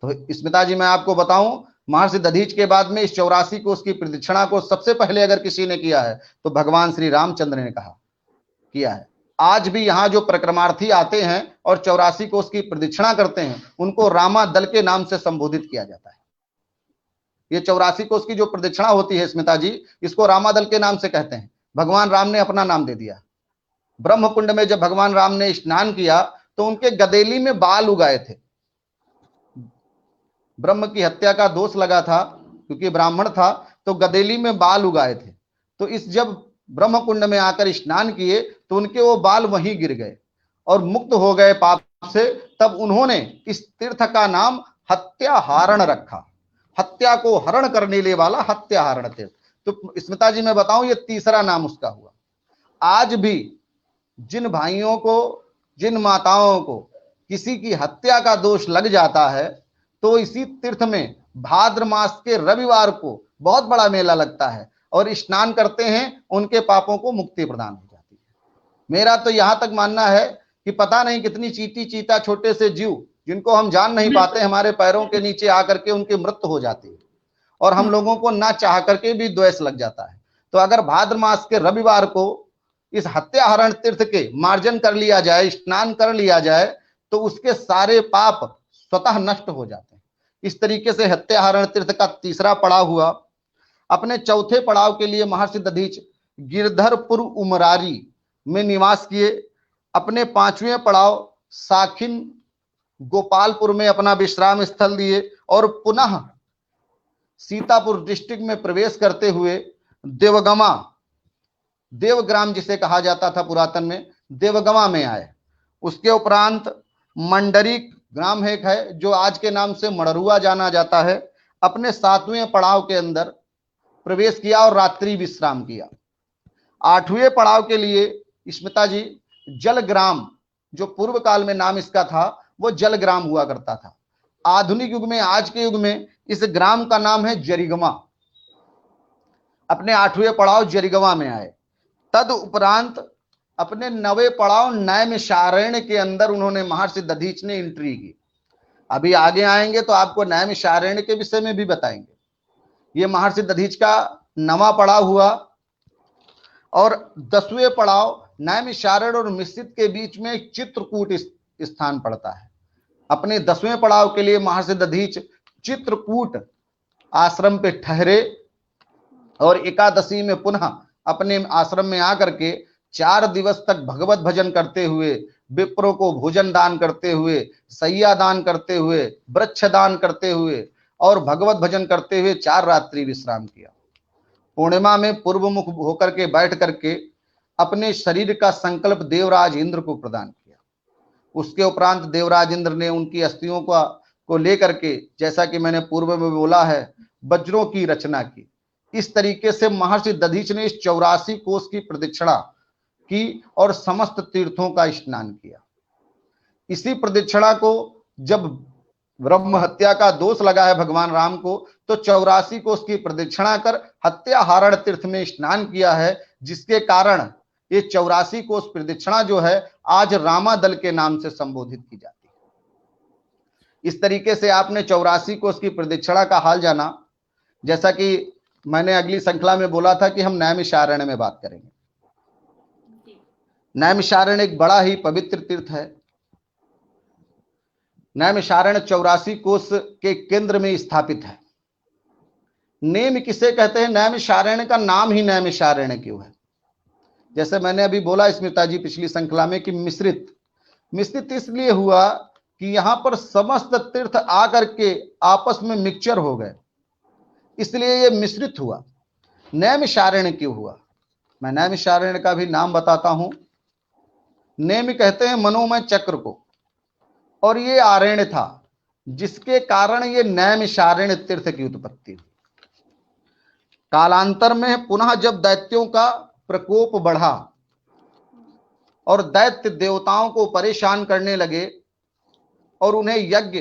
तो स्मिता जी, मैं आपको बताऊं, महर्षि दधीच के बाद में इस 84 कोस की प्रदक्षिणा को सबसे पहले अगर किसी ने किया है तो भगवान श्री रामचंद्र ने किया है। आज भी यहाँ जो परिक्रमार्थी आते हैं और 84 कोस की प्रदक्षिणा करते हैं, उनको रामा दल के नाम से संबोधित किया जाता है। ये 84 कोस की जो प्रदक्षिणा होती है स्मिता जी, इसको रामा दल के नाम से कहते हैं। भगवान राम ने अपना नाम दे दिया। ब्रह्म कुंड में जब भगवान राम ने स्नान किया तो उनके गदेली में बाल उगाए थे। ब्रह्म की हत्या का दोष लगा था क्योंकि ब्राह्मण था, तो गदेली में बाल उगाए थे। तो इस जब ब्रह्म कुंड में आकर स्नान किए तो उनके वो बाल वहीं गिर गए और मुक्त हो गए पाप से। तब उन्होंने इस तीर्थ का नाम हत्याहारण रखा। हत्या को हरण करने वाला हत्याहारण तीर्थ। तो स्मिता जी मैं बताऊं, ये तीसरा नाम उसका हुआ। आज भी जिन भाइयों को, जिन माताओं को किसी की हत्या का दोष लग जाता है, तो इसी तीर्थ में भाद्र मास के रविवार को बहुत बड़ा मेला लगता है और स्नान करते हैं, उनके पापों को मुक्ति प्रदान हो जाती है। मेरा तो यहां तक मानना है कि पता नहीं कितनी चींटी चीता छोटे से जीव जिनको हम जान नहीं पाते, हमारे पैरों के नीचे आकर के उनकी मृत्यु हो जाती है और हम लोगों को ना चाह करके भी द्वेष लग जाता है। तो अगर भाद्र मास के रविवार को इस हत्याहरण तीर्थ के मार्जन कर लिया जाए, स्नान कर लिया जाए, तो उसके सारे पाप स्वतः नष्ट हो जाते हैं। इस तरीके से हत्याहरण तीर्थ का तीसरा पड़ाव हुआ। अपने चौथे पड़ाव के लिए महर्षि दधीच गिरधरपुर उमरारी में निवास किए। अपने 5वें पड़ाव साखिन गोपालपुर में अपना विश्राम स्थल दिए और पुनः सीतापुर डिस्ट्रिक्ट में प्रवेश करते हुए देवग्राम जिसे कहा जाता था पुरातन में, देवगमा में आए। उसके उपरांत मंडरी ग्राम एक है जो आज के नाम से मड़रुआ जाना जाता है। अपने 7वें पड़ाव के अंदर प्रवेश किया और रात्रि विश्राम किया। 8वें पड़ाव के लिए स्मिता जी जलग्राम, जो पूर्व काल में नाम इसका था, वो जलग्राम हुआ करता था। आधुनिक युग में, आज के युग में, इस ग्राम का नाम है जरिगमा। अपने 8वें पड़ाव जरिगमा में आए। तद उपरांत अपने 9वें पड़ाव नैमिषारण्य के अंदर उन्होंने महर्षि दधीच ने एंट्री की। अभी आगे आएंगे तो आपको नैमिषारण्य के विषय में भी बताएंगे। ये महर्षि दधीच का 9वां पड़ाव हुआ। और 10वें पड़ाव नैमिषारण्य और मिश्रित के बीच में एक चित्रकूट स्थान पड़ता है। अपने 10वें पड़ाव के लिए महर्षि दधीच चित्रकूट आश्रम पे ठहरे और एकादशी में पुनः अपने आश्रम में आकर के 4 दिवस तक भगवत भजन करते हुए, विप्रों को भोजन दान करते हुए, सैया दान करते हुए, वृक्ष दान करते हुए और भगवत भजन करते हुए 4 रात्रि विश्राम किया। पूर्णिमा में पूर्व मुख होकर के बैठ करके अपने शरीर का संकल्प देवराज इंद्र को प्रदान किया। उसके उपरांत देवराज इंद्र ने उनकी अस्थियों को लेकर के, जैसा कि मैंने पूर्व में बोला है, वज्रों की रचना की। इस तरीके से महर्षि दधीच ने इस 84 कोस की प्रदक्षिणा की और समस्त तीर्थों का स्नान किया। इसी प्रदक्षिणा को जब ब्रह्म हत्या का दोष लगा है भगवान राम को, तो 84 कोस की प्रदक्षिणा कर हत्याहारण तीर्थ में स्नान किया है, जिसके कारण ये 84 कोस प्रदक्षिणा जो है आज रामा दल के नाम से संबोधित की जाती है। इस तरीके से आपने 84 कोस की प्रदक्षिणा का हाल जाना। जैसा कि मैंने अगली श्रृंखला में बोला था कि हम नैमिषारण्य में बात करेंगे। नैमिषारण्य एक बड़ा ही पवित्र तीर्थ है। नैमिषारण्य 84 कोस के केंद्र में स्थापित है। नेम किसे कहते हैं? नैमिषारण्य का नाम ही नैमिषारण्य क्यों है? जैसे मैंने अभी बोला स्मिता जी पिछली श्रृंखला में कि मिश्रित इसलिए हुआ कि यहां पर समस्त तीर्थ आकर के आपस में मिक्सचर हो गए, इसलिए ये मिश्रित हुआ। नैमिषारण्य क्यों हुआ? मैं नैमिषारण्य का भी नाम बताता हूं। नेमि कहते हैं मनोमय चक्र को, और ये आरण्य था जिसके कारण ये नैमिषारण्य तीर्थ की उत्पत्ति हुई। कालांतर में पुनः जब दैत्यों का प्रकोप बढ़ा और दैत्य देवताओं को परेशान करने लगे और उन्हें यज्ञ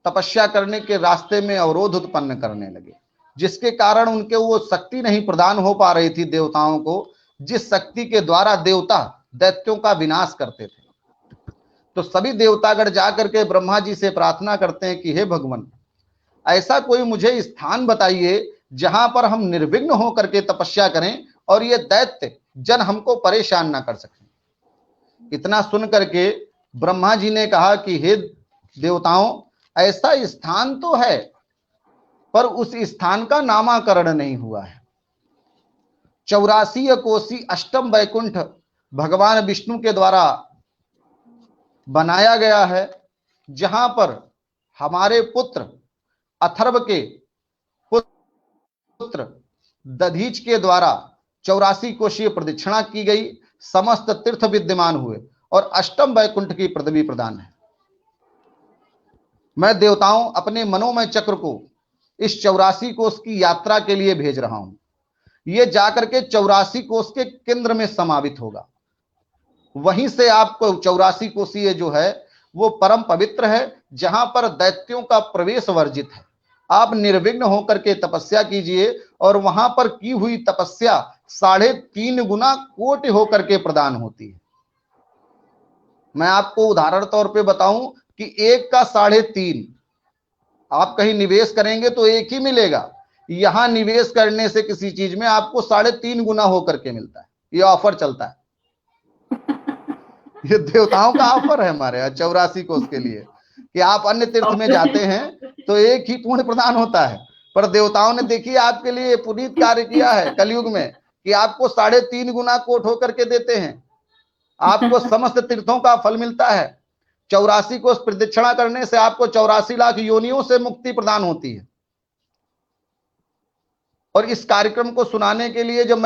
तपस्या करने के रास्ते में अवरोध उत्पन्न करने लगे, जिसके कारण उनके वो शक्ति नहीं प्रदान हो पा रही थी देवताओं को, जिस शक्ति के द्वारा देवता दैत्यों का विनाश करते थे। तो सभी देवतागण जाकर के ब्रह्मा जी से प्रार्थना करते हैं कि हे भगवान, ऐसा कोई मुझे स्थान बताइए जहां पर हम निर्विघ्न होकर के तपस्या करें और ये दैत्य जन हमको परेशान ना कर सकें। इतना सुन करके ब्रह्मा जी ने कहा कि हे देवताओं, ऐसा स्थान तो है पर उस स्थान का नामकरण नहीं हुआ है। 84 कोसी अष्टम वैकुंठ भगवान विष्णु के द्वारा बनाया गया है, जहां पर हमारे पुत्र अथर्व के पुत्र दधीच के द्वारा 84 कोशीय प्रदक्षिणा की गई, समस्त तीर्थ विद्यमान हुए और अष्टम वैकुंठ की पदवी प्रदान है। मैं देवताओं अपने मनोमय चक्र को इस 84 कोष की यात्रा के लिए भेज रहा हूं। ये जाकर के 84 कोष के केंद्र में समावित होगा। वहीं से आपको 84 कोषीय जो है वो परम पवित्र है, जहां पर दैत्यों का प्रवेश वर्जित है। आप निर्विघ्न होकर के तपस्या कीजिए और वहां पर की हुई तपस्या 3.5 गुना कोटि होकर के प्रदान होती है। मैं आपको उदाहरण तौर पे बताऊं कि 1 का 3.5 आप कहीं निवेश करेंगे तो 1 ही मिलेगा, यहां निवेश करने से किसी चीज में आपको 3.5 गुना होकर के मिलता है। ये ऑफर चलता है, ये देवताओं का ऑफर है हमारे यहाँ 84 कोष के लिए, कि आप अन्य तीर्थ में जाते हैं तो 1 ही पुण्य प्रदान होता है, पर देवताओं ने देखिए आपके लिए पुनीत कार्य किया है कलयुग में कि आपको 3.5 गुना कोट होकर के देते हैं। आपको समस्त तीर्थों का फल मिलता है। 84 कोष प्रदक्षिणा करने से आपको 84 लाख योनियों से मुक्ति प्रदान होती है। और इस कार्यक्रम को सुनाने के लिए जब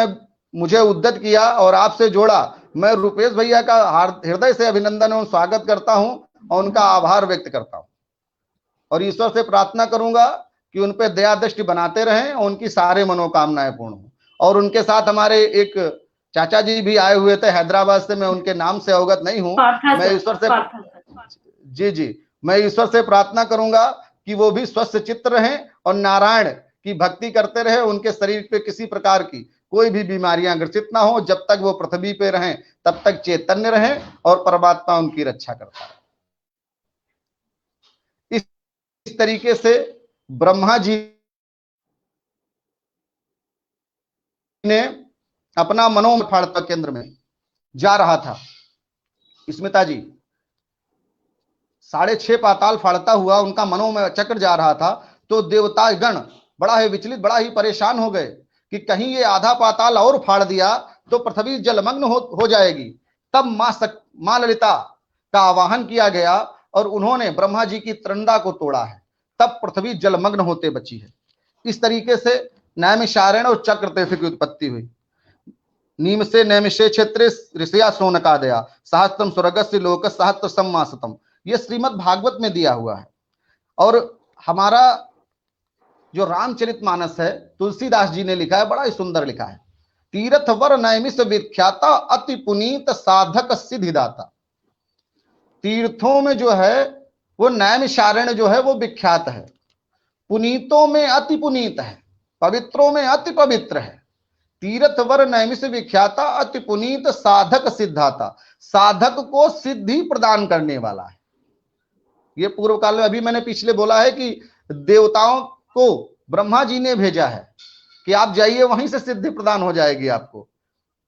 मुझे उद्यत किया और आपसे जोड़ा, मैं रुपेश भैया का हृदय से अभिनंदन और स्वागत करता हूं और उनका आभार व्यक्त करता हूं, और ईश्वर से प्रार्थना करूंगा कि उन पे दया दृष्टि बनाते रहें और उनकी सारे मनोकामनाएं पूर्ण हो। और उनके साथ हमारे एक चाचा जी भी आए हुए थे हैदराबाद से, मैं उनके नाम से अवगत नहीं हूं। मैं ईश्वर से मैं ईश्वर से प्रार्थना करूंगा कि वो भी स्वस्थ चित्त रहें और नारायण की भक्ति करते रहे, उनके शरीर पे किसी प्रकार की कोई भी बीमारियां ग्रसित ना हो। जब तक वो पृथ्वी पे रहें तब तक चैतन्य रहें और परमात्मा उनकी रक्षा करता है। इस तरीके से ब्रह्मा जी ने अपना मनोफाड़ता केंद्र में जा रहा था। स्मिता जी 6.5 पाताल फाड़ता हुआ उनका मनोमय चक्र जा रहा था, तो देवता गण बड़ा ही विचलित, बड़ा ही परेशान हो गए कि कहीं ये आधा पाताल और फाड़ दिया तो पृथ्वी जलमग्न हो जाएगी। तब मां ललिता का आवाहन किया गया और उन्होंने ब्रह्मा जी की त्रंदा को तोड़ा है, तब पृथ्वी जलमग्न होते बची है। इस तरीके से नैमिषारण्य और चक्र तीर्थ की उत्पत्ति हुई। नीम से नैमिषे क्षेत्रे ऋषया सोनकादया सहस्त्रम स्वर्गस्य लोक सहस्त्र सम्मासतम, ये श्रीमद् भागवत में दिया हुआ है। और हमारा जो रामचरितमानस है तुलसीदास जी ने लिखा है, बड़ा ही सुंदर लिखा है। तीर्थवर नैमिष विख्याता अति पुनीत साधक सिद्धिदाता। तीर्थों में जो है वो नैमिषारण्य जो है वो विख्यात है, पुनीतों में अति पुनीत है, पवित्रों में अति पवित्र है। तीर्थवर नैमिष विख्याता अति पुनीत साधक सिद्धाता, साधक को सिद्धि प्रदान करने वाला है। ये पूर्व काल में अभी मैंने पिछले बोला है कि देवताओं को ब्रह्मा जी ने भेजा है कि आप जाइए वहीं से सिद्धि प्रदान हो जाएगी आपको,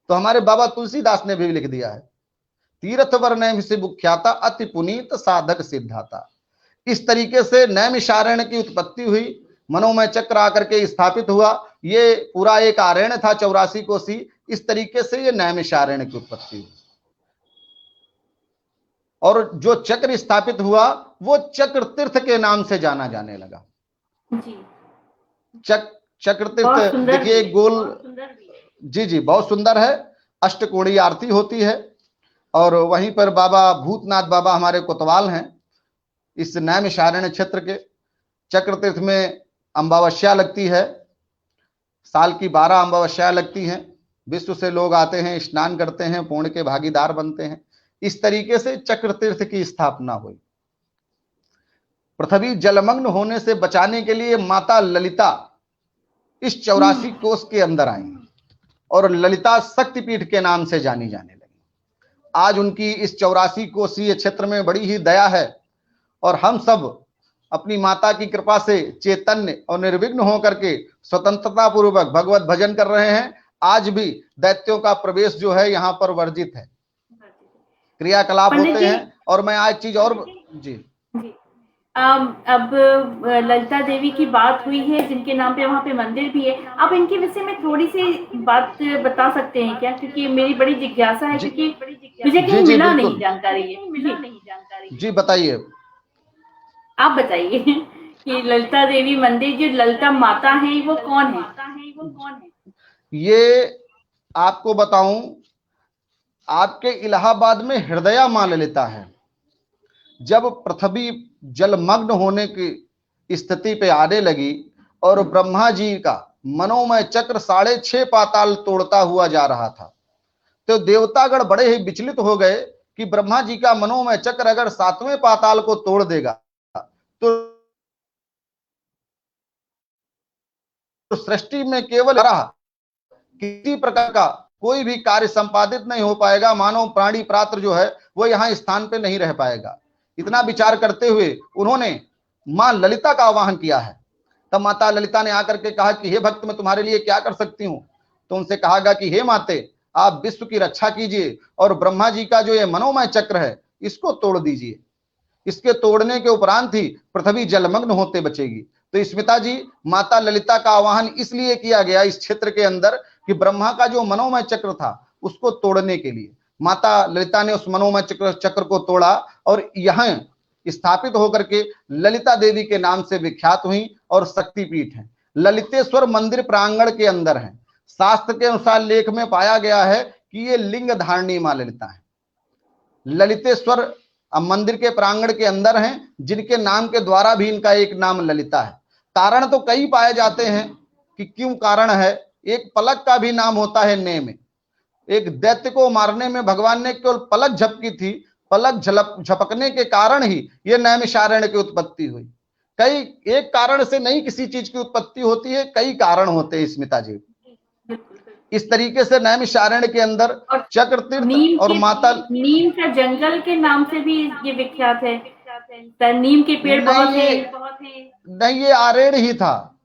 तो हमारे बाबा तुलसीदास ने भी लिख दिया है तीर्थवर नैमिष विख्याता अति पुनीत साधक सिद्धाता। इस तरीके से नैमिषारण्य की उत्पत्ति हुई, मनोमय चक्र आकर के स्थापित हुआ। ये पूरा एक आरण्य था 84 कोसी। इस तरीके से ये नैमिषारण्य की उत्पत्ति हुई और जो चक्र स्थापित हुआ वो चक्र तीर्थ के नाम से जाना जाने लगा। चक्र तीर्थ देखिए एक गोल, जी जी बहुत सुंदर है, अष्टकोणीय आरती होती है। और वहीं पर बाबा भूतनाथ बाबा हमारे कोतवाल हैं। इस नैमिषारण्य क्षेत्र के चक्र तीर्थ में अमावस्या लगती है, साल की 12 अमावस्या लगती हैं। विश्व से लोग आते हैं, स्नान करते हैं, पुण्य के भागीदार बनते हैं। इस तरीके से चक्र तीर्थ की स्थापना हुई। पृथ्वी जलमग्न होने से बचाने के लिए माता ललिता इस 84 कोष के अंदर आई और ललिता शक्तिपीठ के नाम से जानी जाने लगी। आज उनकी इस 84 कोषीय क्षेत्र में बड़ी ही दया है और हम सब अपनी माता की कृपा से चैतन्य और निर्विघ्न होकर के स्वतंत्रता पूर्वक भगवत भजन कर रहे हैं। आज भी दैत्यों का प्रवेश जो है यहाँ पर वर्जित है, क्रियाकलाप होते हैं। और मैं आज चीज और जी अब ललिता देवी की बात हुई है, जिनके नाम पे वहाँ पे मंदिर भी है। आप इनके विषय में थोड़ी सी बात बता सकते हैं क्या? क्योंकि मेरी बड़ी जिज्ञासा है, क्योंकि मुझे कहीं मिला नहीं जानकारी है। जी बताइए, आप बताइए कि ललिता देवी मंदिर, जो ललिता माता है, वो कौन है? ये आपको बताऊं, आपके इलाहाबाद में हृदया मां ललिता है। जब पृथ्वी जलमग्न होने की स्थिति पे आने लगी और ब्रह्मा जी का मनोमय चक्र 6.5 पाताल तोड़ता हुआ जा रहा था, तो देवतागण बड़े ही विचलित हो गए कि ब्रह्मा जी का मनोमय चक्र अगर 7वें पाताल को तोड़ देगा तो सृष्टि में केवल किसी प्रकार का कोई भी कार्य संपादित नहीं हो पाएगा, मानव प्राणी प्रात्र जो है वो यहाँ स्थान पे नहीं रह पाएगा। इतना विचार करते हुए उन्होंने मां ललिता का आवाहन किया है। तब माता ललिता ने आकर के कहा कि हे भक्त, मैं तुम्हारे लिए क्या कर सकती हूँ? तो उनसे कहा गया कि हे माते, आप विश्व की रक्षा कीजिए और ब्रह्मा जी का जो ये मनोमय चक्र है इसको तोड़ दीजिए। इसके तोड़ने के उपरांत ही पृथ्वी जलमग्न होते बचेगी। तो स्मिता जी, माता ललिता का आवाहन इसलिए किया गया इस क्षेत्र के अंदर कि ब्रह्मा का जो मनोमय चक्र था उसको तोड़ने के लिए माता ललिता ने उस मनोमय चक्र को तोड़ा और यहाँ स्थापित होकर के ललिता देवी के नाम से विख्यात हुई और शक्तिपीठ है। ललितेश्वर मंदिर प्रांगण के अंदर है। शास्त्र के अनुसार लेख में पाया गया है कि ये लिंग धारणी मां ललिता है। ललितेश्वर मंदिर के प्रांगण के अंदर हैं, जिनके नाम के द्वारा भी इनका एक नाम ललिता है। कारण तो कई पाए जाते हैं कि क्यों कारण है। एक पलक का भी नाम होता है ने में। एक दैत्य को मारने में भगवान ने केवल पलक झपकी थी। पलक झपकने के कारण ही ये नैमिषारण्य की उत्पत्ति हुई। कई एक कारण से नहीं किसी चीज की उत्पत्ति होती है, कई कारण होते हैं स्मिता जी। इस तरीके से नैमिषारण्य के अंदर चक्र तीर्थ और माता नीम का जंगल के नाम से भी ये विख्यात है। नीम के पेड़ बहुत है। नहीं, ये आरेड़ ही था।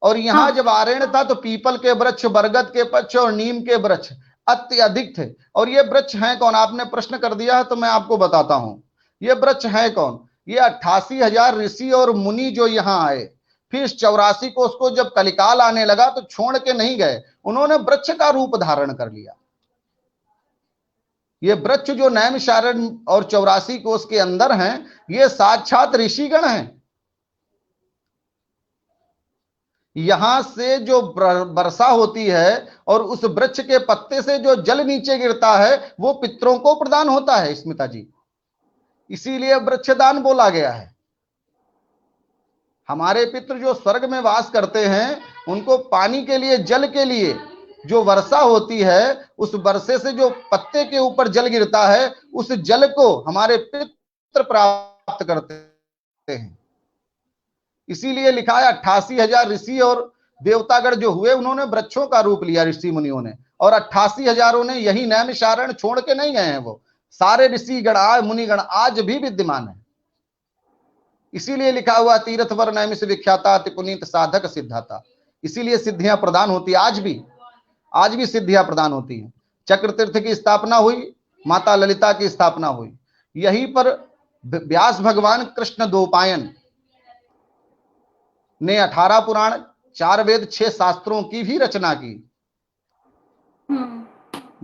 और यहाँ जब आरेड़ था तो पीपल के वृक्ष, बरगद के वृक्ष और नीम के वृक्ष अत्यधिक थे। और ये वृक्ष हैं कौन? आपने प्रश्न कर दिया है तो मैं आपको बताता हूं। ये वृक्ष हैं कौन? ये 88,000 ऋषि और मुनि जो यहाँ आए, फिर 84 को उसको जब कलिकाल आने लगा तो छोड़ के नहीं गए, उन्होंने वृक्ष का रूप धारण कर लिया। ये वृक्ष जो नैमिषारण्य और 84 कोष के अंदर हैं, ये साक्षात ऋषिगण हैं। यहां से जो वर्षा होती है और उस वृक्ष के पत्ते से जो जल नीचे गिरता है वो पितरों को प्रदान होता है स्मिता जी। इसीलिए वृक्षदान बोला गया है। हमारे पितृ जो स्वर्ग में वास करते हैं, उनको पानी के लिए, जल के लिए जो वर्षा होती है, उस वर्षे से जो पत्ते के ऊपर जल गिरता है, उस जल को हमारे पितृ प्राप्त करते हैं। इसीलिए लिखा है 88,000 ऋषि और देवतागण जो हुए, उन्होंने वृक्षों का रूप लिया ऋषि मुनियों ने। और 88,000 ने यही नैमिषारण्य छोड़ के नहीं गए हैं। वो सारे ऋषिगण, मुनिगण आज भी विद्यमान है। इसीलिए लिखा हुआ तीर्थवर नैमिष विख्याता पुनीत साधक सिद्धाता। इसीलिए सिद्धियां प्रदान होती है। आज भी सिद्धियां प्रदान होती हैं। चक्र तीर्थ की स्थापना हुई, माता ललिता की स्थापना हुई। यहीं पर व्यास भगवान कृष्ण द्वैपायन ने 18 पुराण, 4 वेद, 6 शास्त्रों की भी रचना की।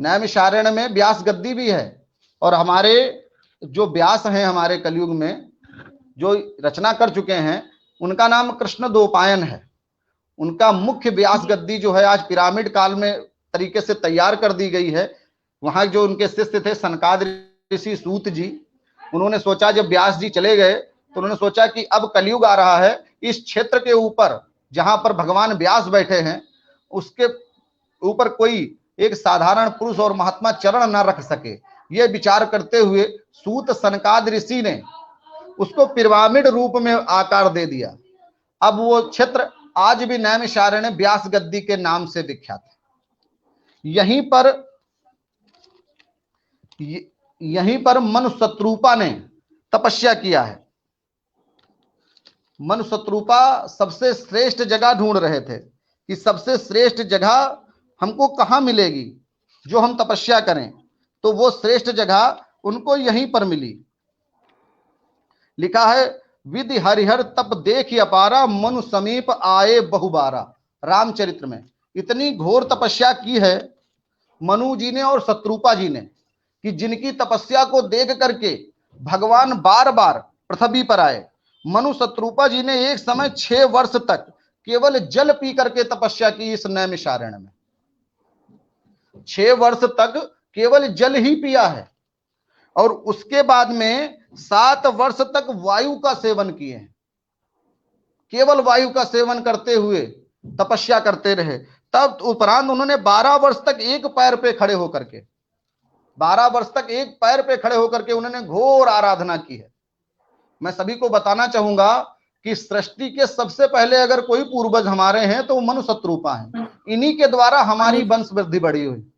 नैमिषारण्य में व्यास गद्दी भी है। और हमारे जो व्यास हैं हमारे कलयुग में जो रचना कर चुके हैं, उनका नाम कृष्ण द्वैपायन है। उनका मुख्य व्यास गद्दी जो है आज पिरामिड काल में तरीके से तैयार कर दी गई है। वहां जो उनके शिष्य थे सनकादिक ऋषि सूत जी, उन्होंने सोचा जब व्यास जी चले गए तो उन्होंने सोचा कि अब कलयुग आ रहा है, इस क्षेत्र के ऊपर जहां पर भगवान व्यास बैठे हैं उसके ऊपर कोई एक साधारण पुरुष और महात्मा चरण न रख सके। यह विचार करते हुए सूत सनकाद ऋषि ने उसको पिरामिड रूप में आकार दे दिया। अब वो क्षेत्र आज भी नैमिषारण्य व्यास गद्दी के नाम से विख्यात है। यहीं पर मनु शत्रुपा ने तपस्या किया है। मनु शत्रुपा सबसे श्रेष्ठ जगह ढूंढ रहे थे कि सबसे श्रेष्ठ जगह हमको कहां मिलेगी जो हम तपस्या करें, तो वो श्रेष्ठ जगह उनको यहीं पर मिली। लिखा है विधि हरिहर तप देख अपारा मनु समीप आए बहुबारा। रामचरित्र में इतनी घोर तपस्या की है मनु जी ने और शत्रुपा जी ने कि जिनकी तपस्या को देख करके भगवान बार बार पृथ्वी पर आए। मनु शत्रुपा जी ने एक समय 6 वर्ष तक केवल जल पी करके तपस्या की इस नैमिषारण्य में। 6 वर्ष तक केवल जल ही पिया है और उसके बाद में 7 वर्ष तक वायु का सेवन किए हैं। केवल वायु का सेवन करते हुए तपस्या करते रहे। तब उपरांत उन्होंने 12 वर्ष तक एक पैर पे खड़े होकर के 12 वर्ष तक एक पैर पे खड़े होकर के उन्होंने घोर आराधना की है। मैं सभी को बताना चाहूंगा कि सृष्टि के सबसे पहले अगर कोई पूर्वज हमारे हैं तो मनु शत्रुपा हैं। इन्हीं के द्वारा हमारी वंश वृद्धि बढ़ी हुई।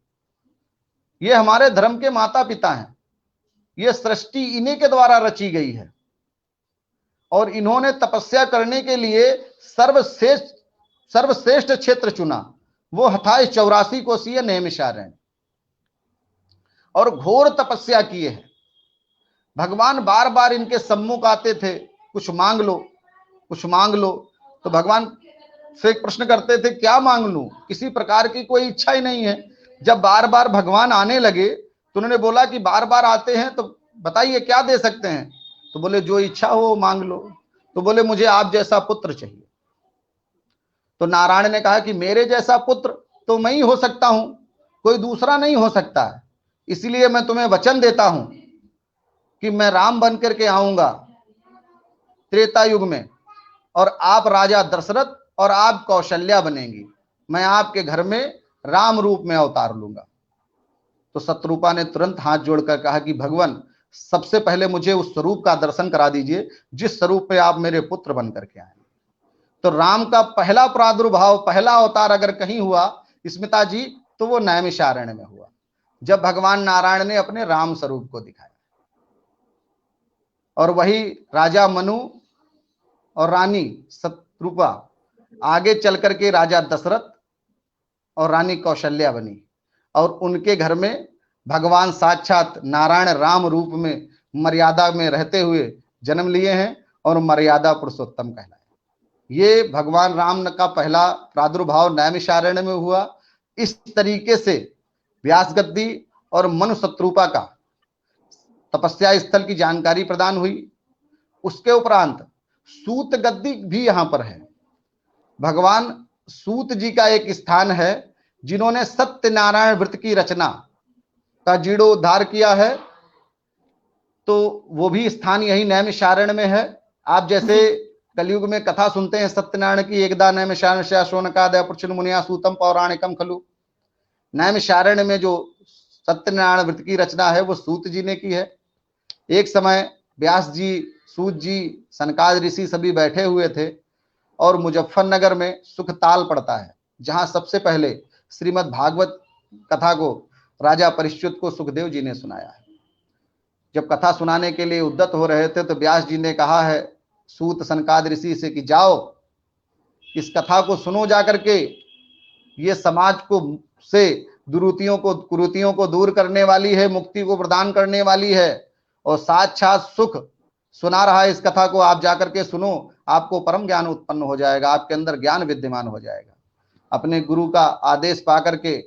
ये हमारे धर्म के माता पिता हैं। ये सृष्टि इन्हीं के द्वारा रची गई है और इन्होंने तपस्या करने के लिए सर्वश्रेष्ठ क्षेत्र चुना। वो 2884 कोसीय नैमिषारण्य और घोर तपस्या किए हैं। भगवान बार बार इनके सम्मुख आते थे, कुछ मांग लो कुछ मांग लो। तो भगवान से एक प्रश्न करते थे क्या मांग लूं, किसी प्रकार की कोई इच्छा ही नहीं है। जब बार बार भगवान आने लगे तो उन्होंने बोला कि बार बार आते हैं तो बताइए क्या दे सकते हैं। तो बोले जो इच्छा हो मांग लो। तो बोले मुझे आप जैसा पुत्र चाहिए। तो नारायण ने कहा कि मेरे जैसा पुत्र तो मैं ही हो सकता हूं, कोई दूसरा नहीं हो सकता है। इसलिए मैं तुम्हें वचन देता हूं कि मैं राम बन करके आऊंगा त्रेता युग में और आप राजा दशरथ और आप कौशल्या बनेंगी। मैं आपके घर में राम रूप में अवतार लूंगा। तो शत्रुपा ने तुरंत हाथ जोड़कर कहा कि भगवान सबसे पहले मुझे उस स्वरूप का दर्शन करा दीजिए जिस स्वरूप पे आप मेरे पुत्र बन करके आए। तो राम का पहला प्रादुर्भाव, पहला अवतार अगर कहीं हुआ स्मिता जी तो वो नैमिषारण्य में हुआ, जब भगवान नारायण ने अपने राम स्वरूप को दिखाया। और वही राजा मनु और रानी शत्रुपा आगे चल करके राजा दशरथ और रानी कौशल्या बनी और उनके घर में भगवान साक्षात नारायण राम रूप में मर्यादा में रहते हुए जन्म लिए हैं और मर्यादा पुरुषोत्तम कहलाए। ये भगवान राम का पहला प्रादुर्भाव नैमिषारण्य में हुआ। इस तरीके से व्यास गद्दी और मनु शत्रुपा का तपस्या स्थल की जानकारी प्रदान हुई। उसके उपरांत सूत गद्दी भी यहां पर है। भगवान सूत जी का एक स्थान है जिन्होंने सत्यनारायण व्रत की रचना का जीर्णोद्धार किया है। तो वो भी स्थान यही नैमिषारण्य में है। आप जैसे कलयुग में कथा सुनते हैं सत्यनारायण की, एकदा नैमिषारण्य शोनकादय पुरुषन मुनिया सूतम पौराणिकम खलु। नैमिषारण्य में जो सत्यनारायण व्रत की रचना है वो सूत जी ने की है। एक समय व्यास जी, सूत जी, सनकाद ऋषि सभी बैठे हुए थे और मुजफ्फरनगर में सुखताल पड़ता है जहां सबसे पहले श्रीमद् भागवत कथा को राजा परीक्षित को सुखदेव जी ने सुनाया है। जब कथा सुनाने के लिए उद्यत हो रहे थे तो व्यास जी ने कहा है सूत सनकाद ऋषि से कि जाओ इस कथा को सुनो जाकर के, ये समाज को से दुरुतियों को कुरीतियों को दूर करने वाली है, मुक्ति को प्रदान करने वाली है और साक्षात सुख सुना रहा है। इस कथा को आप जाकर के सुनो, आपको परम ज्ञान उत्पन्न हो जाएगा, आपके अंदर ज्ञान विद्यमान हो जाएगा। अपने गुरु का आदेश पा करके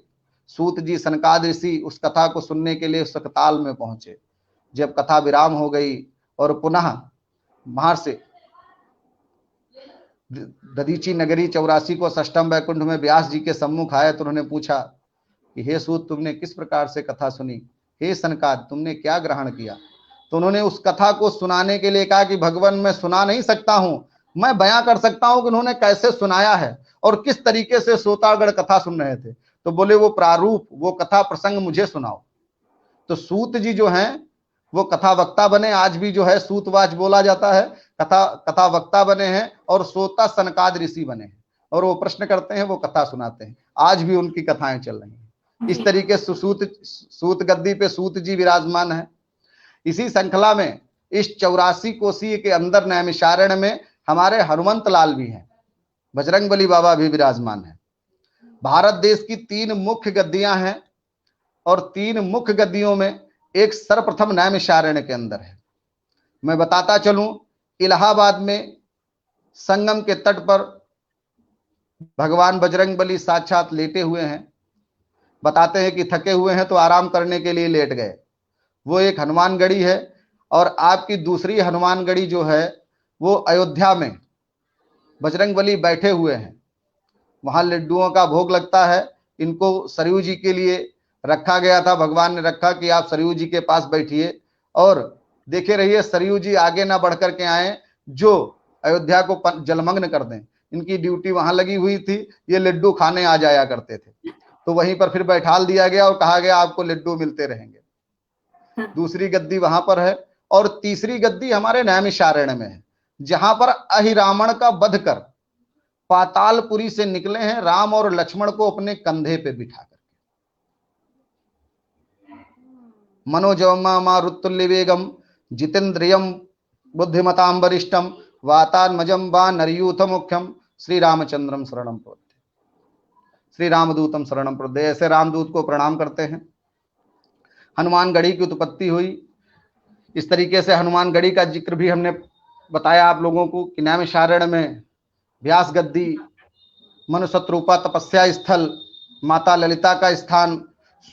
सूत जी सनकाद ऋषि उस कथा को सुनने के लिए सुखताल में पहुंचे। जब कथा विराम हो गई और पुनः महर्षि दधीची नगरी 84 को षष्ठम वैकुंठ में व्यास जी के सम्मुख आए तो उन्होंने पूछा कि हे सूत, तुमने किस प्रकार से कथा सुनी, हे सनकाद तुमने क्या ग्रहण किया। तो उन्होंने उस कथा को सुनाने के लिए कहा कि भगवान मैं सुना नहीं सकता हूं, मैं बयां कर सकता हूं कि उन्होंने कैसे सुनाया है और किस तरीके से श्रोतागण कथा सुन रहे थे। तो बोले वो प्रारूप, वो कथा प्रसंग मुझे सुनाओ। तो सूत जी जो हैं वो कथा वक्ता बने, आज भी जो है सूतवाच बोला जाता है, कथा वक्ता बने हैं और श्रोता सनकाद ऋषि बने हैं और वो प्रश्न करते हैं, वो कथा सुनाते हैं। आज भी उनकी कथाएं चल रही हैं। इस तरीके से सूत गद्दी पे सूत जी विराजमान है। इसी श्रृंखला में इस 84 कोसी के अंदर नैमिषारण्य में हमारे हनुमंत लाल भी हैं, बजरंगबली बाबा भी विराजमान है। भारत देश की 3 मुख्य गद्दियां हैं और 3 मुख्य गद्दियों में एक सर्वप्रथम नैमिषारण्य के अंदर है। मैं बताता चलूं, इलाहाबाद में संगम के तट पर भगवान बजरंगबली साक्षात लेटे हुए हैं। बताते हैं कि थके हुए हैं तो आराम करने के लिए लेट गए। वो एक हनुमानगढ़ी है और आपकी दूसरी हनुमानगढ़ी जो है वो अयोध्या में बजरंगबली बैठे हुए हैं। वहां लड्डुओं का भोग लगता है। इनको सरयू जी के लिए रखा गया था, भगवान ने रखा कि आप सरयू जी के पास बैठिए और देखे रहिए सरयू जी आगे ना बढ़ करके आए जो अयोध्या को जलमग्न कर दें। इनकी ड्यूटी वहां लगी हुई थी, ये लड्डू खाने आ जाया करते थे। तो वहीं पर फिर बैठाल दिया गया और कहा गया आपको लड्डू मिलते रहेंगे। दूसरी गद्दी वहां पर है और तीसरी गद्दी हमारे नैमिषारण्य में है, जहां पर अहिरावण का वध कर पातालपुरी से निकले हैं राम और लक्ष्मण को अपने कंधे पे बिठा कर। मनोजवमा मारुतुल्य वेगम जितेंद्रियम बुद्धिमतां वरिष्ठम वातात्मजं वा नरयूथ मुख्यम श्री रामचंद्रम शरणम प्रपद्ये। श्री रामदूतम शरणम प्रपद्ये। ऐसे रामदूत को प्रणाम करते हैं। हनुमानगढ़ी की उत्पत्ति हुई इस तरीके से। हनुमानगढ़ी का जिक्र भी हमने बताया आप लोगों को कि नैमिषारण्य में व्यास गद्दी, मनुशत्रुपा तपस्या स्थल, माता ललिता का स्थान,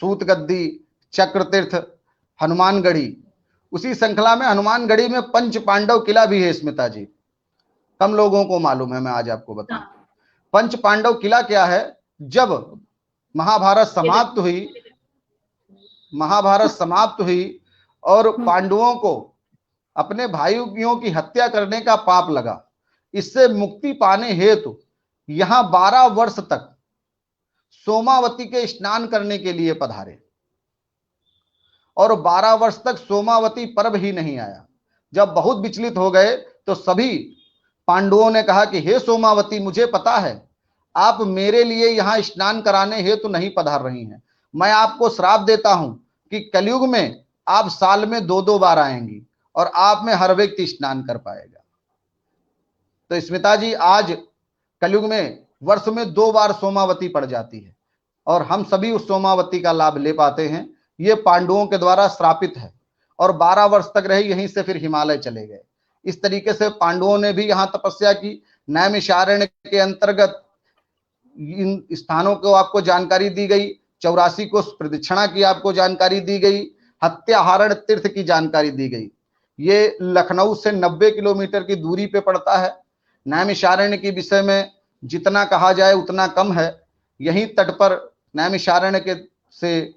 सूत गद्दी, चक्र तीर्थ, हनुमानगढ़ी। उसी श्रृंखला में हनुमानगढ़ी में पंच पांडव किला भी है स्मिता जी, कम लोगों को मालूम है, मैं आज आपको बताऊं। पंच पांडव किला क्या है? जब महाभारत समाप्त हुई और पांडवों को अपने भाइयों की हत्या करने का पाप लगा, इससे मुक्ति पाने हेतु यहां 12 वर्ष तक सोमावती के स्नान करने के लिए पधारे और 12 वर्ष तक सोमावती पर्व ही नहीं आया। जब बहुत विचलित हो गए तो सभी पांडवों ने कहा कि हे सोमावती, मुझे पता है आप मेरे लिए यहां स्नान कराने हेतु नहीं पधार रही हैं। मैं आपको श्राप देता हूं कि कलयुग में आप साल में 2-2 बार आएंगी और आप में हर व्यक्ति स्नान कर पाएगा। तो स्मिता जी, आज कलयुग में वर्ष में 2 बार सोमावती पड़ जाती है और हम सभी उस सोमावती का लाभ ले पाते हैं। ये पांडवों के द्वारा श्रापित है और 12 वर्ष तक रहे, यहीं से फिर हिमालय चले गए। इस तरीके से पांडवों ने भी यहां तपस्या की। नैमिषारण्य के अंतर्गत इन स्थानों को आपको जानकारी दी गई। 84 को प्रदक्षिणा की आपको जानकारी दी गई। हत्याहरण तीर्थ की जानकारी दी गई। ये लखनऊ से 90 किलोमीटर की दूरी पे पड़ता है। नैमिषारण्य के विषय में जितना कहा जाए उतना कम है। यहीं तट पर नैमिषारण्य के से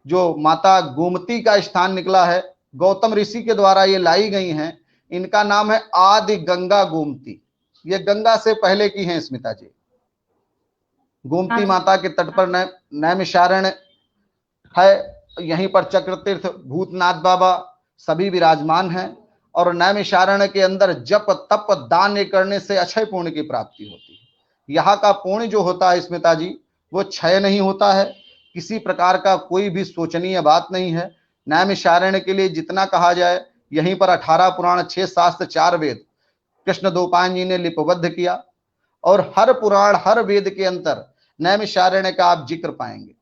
जो माता गोमती का स्थान निकला है, गौतम ऋषि के द्वारा ये लाई गई हैं। इनका नाम है आदि गंगा गोमती। ये गंगा से पहले की हैं स्मिता जी। गोमती माता के तट पर नैमिषारण्य है। यहीं पर चक्र तीर्थ, भूतनाथ बाबा सभी विराजमान हैं और नैमिषारण्य के अंदर जप तप दान करने से अक्षय पुण्य की प्राप्ति होती है। यहाँ का पुण्य जो होता है स्मिता जी, वो क्षय नहीं होता है। किसी प्रकार का कोई भी शोचनीय बात नहीं है। नैमिषारण्य के लिए जितना कहा जाए, यहीं पर 18 पुराण, 6 शास्त्र, 4 वेद कृष्ण द्वैपायन जी ने लिपिबद्ध किया और हर पुराण हर वेद के अंतर नैमिषारण्य का आप जिक्र पाएंगे।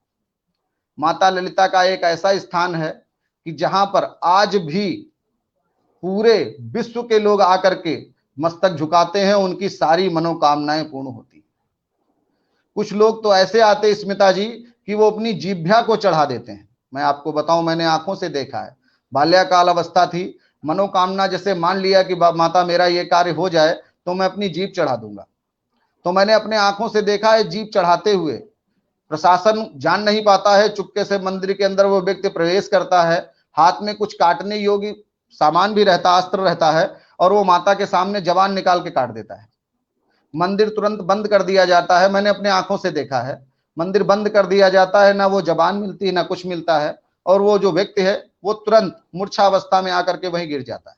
माता ललिता का एक ऐसा स्थान है कि जहां पर आज भी पूरे विश्व के लोग आकर के मस्तक झुकाते हैं, उनकी सारी मनोकामनाएं पूर्ण होती हैं। कुछ लोग तो ऐसे आते स्मिता जी कि वो अपनी जीभ्या को चढ़ा देते हैं। मैं आपको बताऊं, मैंने आंखों से देखा है। बाल्याकाल अवस्था थी, मनोकामना जैसे मान लिया कि माता मेरा ये कार्य हो जाए तो मैं अपनी जीभ चढ़ा दूंगा। तो मैंने अपने आंखों से देखा है जीप चढ़ाते हुए, प्रशासन जान नहीं पाता है, चुपके से मंदिर के अंदर वो व्यक्ति प्रवेश करता है, हाथ में कुछ काटने योग्य सामान भी रहता, अस्त्र रहता है, और वो माता के सामने जवान निकाल के काट देता है। मंदिर तुरंत बंद कर दिया जाता है, मैंने अपने आंखों से देखा है, मंदिर बंद कर दिया जाता है, ना वो जबान मिलती है ना कुछ मिलता है, और वो जो व्यक्ति है वो तुरंत मूर्छावस्था में आकर के वहीं गिर जाता है।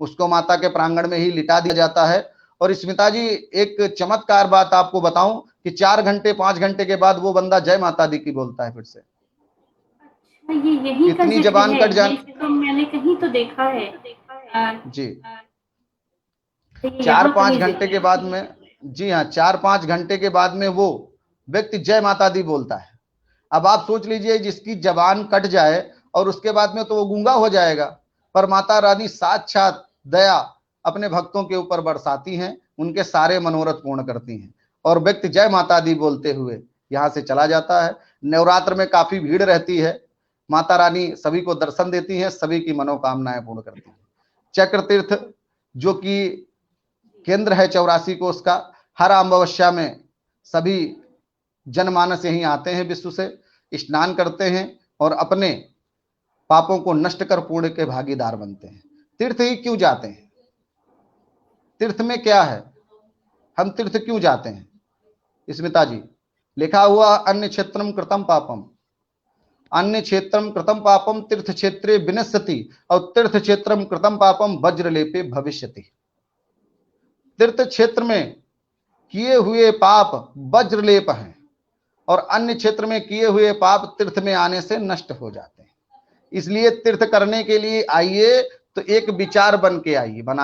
उसको माता के प्रांगण में ही लिटा दिया जाता है। और स्मिता जी, एक चमत्कार बात आपको बताऊं कि 4 घंटे 5 घंटे के बाद वो बंदा जय माता दी की बोलता है फिर से। ये यही का इतनी जिक्र जबान है, कट जान ये तो मैंने कहीं तो देखा है। जी। ये 4-5 यहाँ कहीं घंटे जिक्र के बाद में, जी हाँ, 4-5 घंटे के बाद में वो व्यक्ति जय माता दी बोलता है। अब आप सोच लीजिए, जिसकी जबान कट जाए और उसके बाद में तो वो गूंगा हो जाएगा, पर माता रानी साक्षात दया अपने भक्तों के ऊपर बरसाती हैं, उनके सारे मनोरथ पूर्ण करती हैं, और व्यक्ति जय माता दी बोलते हुए यहाँ से चला जाता है। नवरात्र में काफी भीड़ रहती है, माता रानी सभी को दर्शन देती हैं, सभी की मनोकामनाएं पूर्ण करती हैं। चक्र तीर्थ जो कि केंद्र है 84 कोस का, हर अमावस्या में सभी जनमानस यहीं आते हैं, विश्व से स्नान करते हैं और अपने पापों को नष्ट कर पुण्य के भागीदार बनते हैं। तीर्थ ही क्यों जाते हैं? तीर्थ में क्या है? हम तीर्थ क्यों जाते हैं? स्मिता जी, लिखा हुआ अन्य क्षेत्रम कृतम पापम, अन्य क्षेत्रम कृतम पापम तीर्थ क्षेत्रे विनश्यति, और तीर्थ क्षेत्रम कृतम पापम वज्रलेपे भविष्यति। तीर्थ क्षेत्र में किए हुए पाप वज्रलेप हैं, और अन्य क्षेत्र में किए हुए पाप तीर्थ में आने से नष्ट हो जाते हैं। इसलिए तीर्थ करने के लिए आइए तो एक विचार बना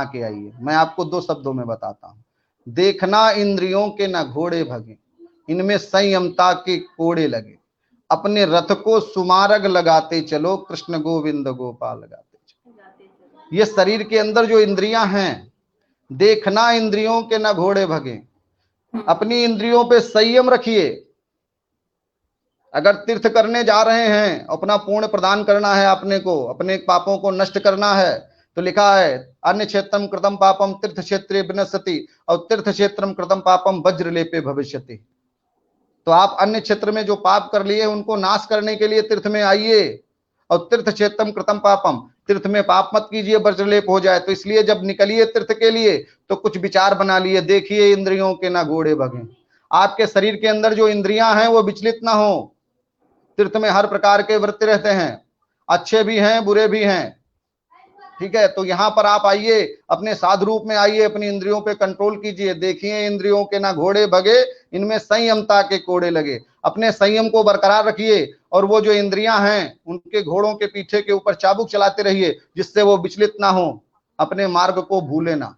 के आइए। मैं आपको 2 शब्दों में बताता हूं। देखना इंद्रियों के न घोड़े भगे, इनमें संयमता के कोड़े लगे, अपने रथ को सुमार्ग लगाते चलो, कृष्ण गोविंद गोपाल गाते चलो। ये शरीर के अंदर जो इंद्रियां हैं, देखना इंद्रियों के न घोड़े भगे, अपनी इंद्रियों पे संयम रखिए। अगर तीर्थ करने जा रहे हैं, अपना पुण्य प्रदान करना है अपने को, अपने पापों को नष्ट करना है, तो लिखा है अन्य क्षेत्रम कृतम पापम तीर्थ क्षेत्रे विनश्यति, और तीर्थ क्षेत्रम कृतम पापम वज्रलेपे भविष्यति। तो आप अन्य क्षेत्र में जो पाप कर लिए उनको नाश करने के लिए तीर्थ में आइए, और तीर्थ क्षेत्रम कृतम पापम, तीर्थ में पाप मत कीजिए, वज्रलेप हो जाए। तो इसलिए जब निकलिए तीर्थ के लिए तो कुछ विचार बना लिए, देखिए इंद्रियों के ना घोड़े भगे। आपके शरीर के अंदर जो इंद्रियां हैं वो विचलित ना हो। तीर्थ में हर प्रकार के वृत्ति रहते हैं, अच्छे भी हैं बुरे भी हैं, ठीक है। तो यहाँ पर आप आइए, अपने साधु रूप में आइए, अपनी इंद्रियों पे कंट्रोल कीजिए। देखिए इंद्रियों के ना घोड़े भगे, इनमें संयमता के कोड़े लगे। अपने संयम को बरकरार रखिए, और वो जो इंद्रियां हैं उनके घोड़ों के पीछे के ऊपर चाबुक चलाते रहिए, जिससे वो विचलित ना हो, अपने मार्ग को भूले ना।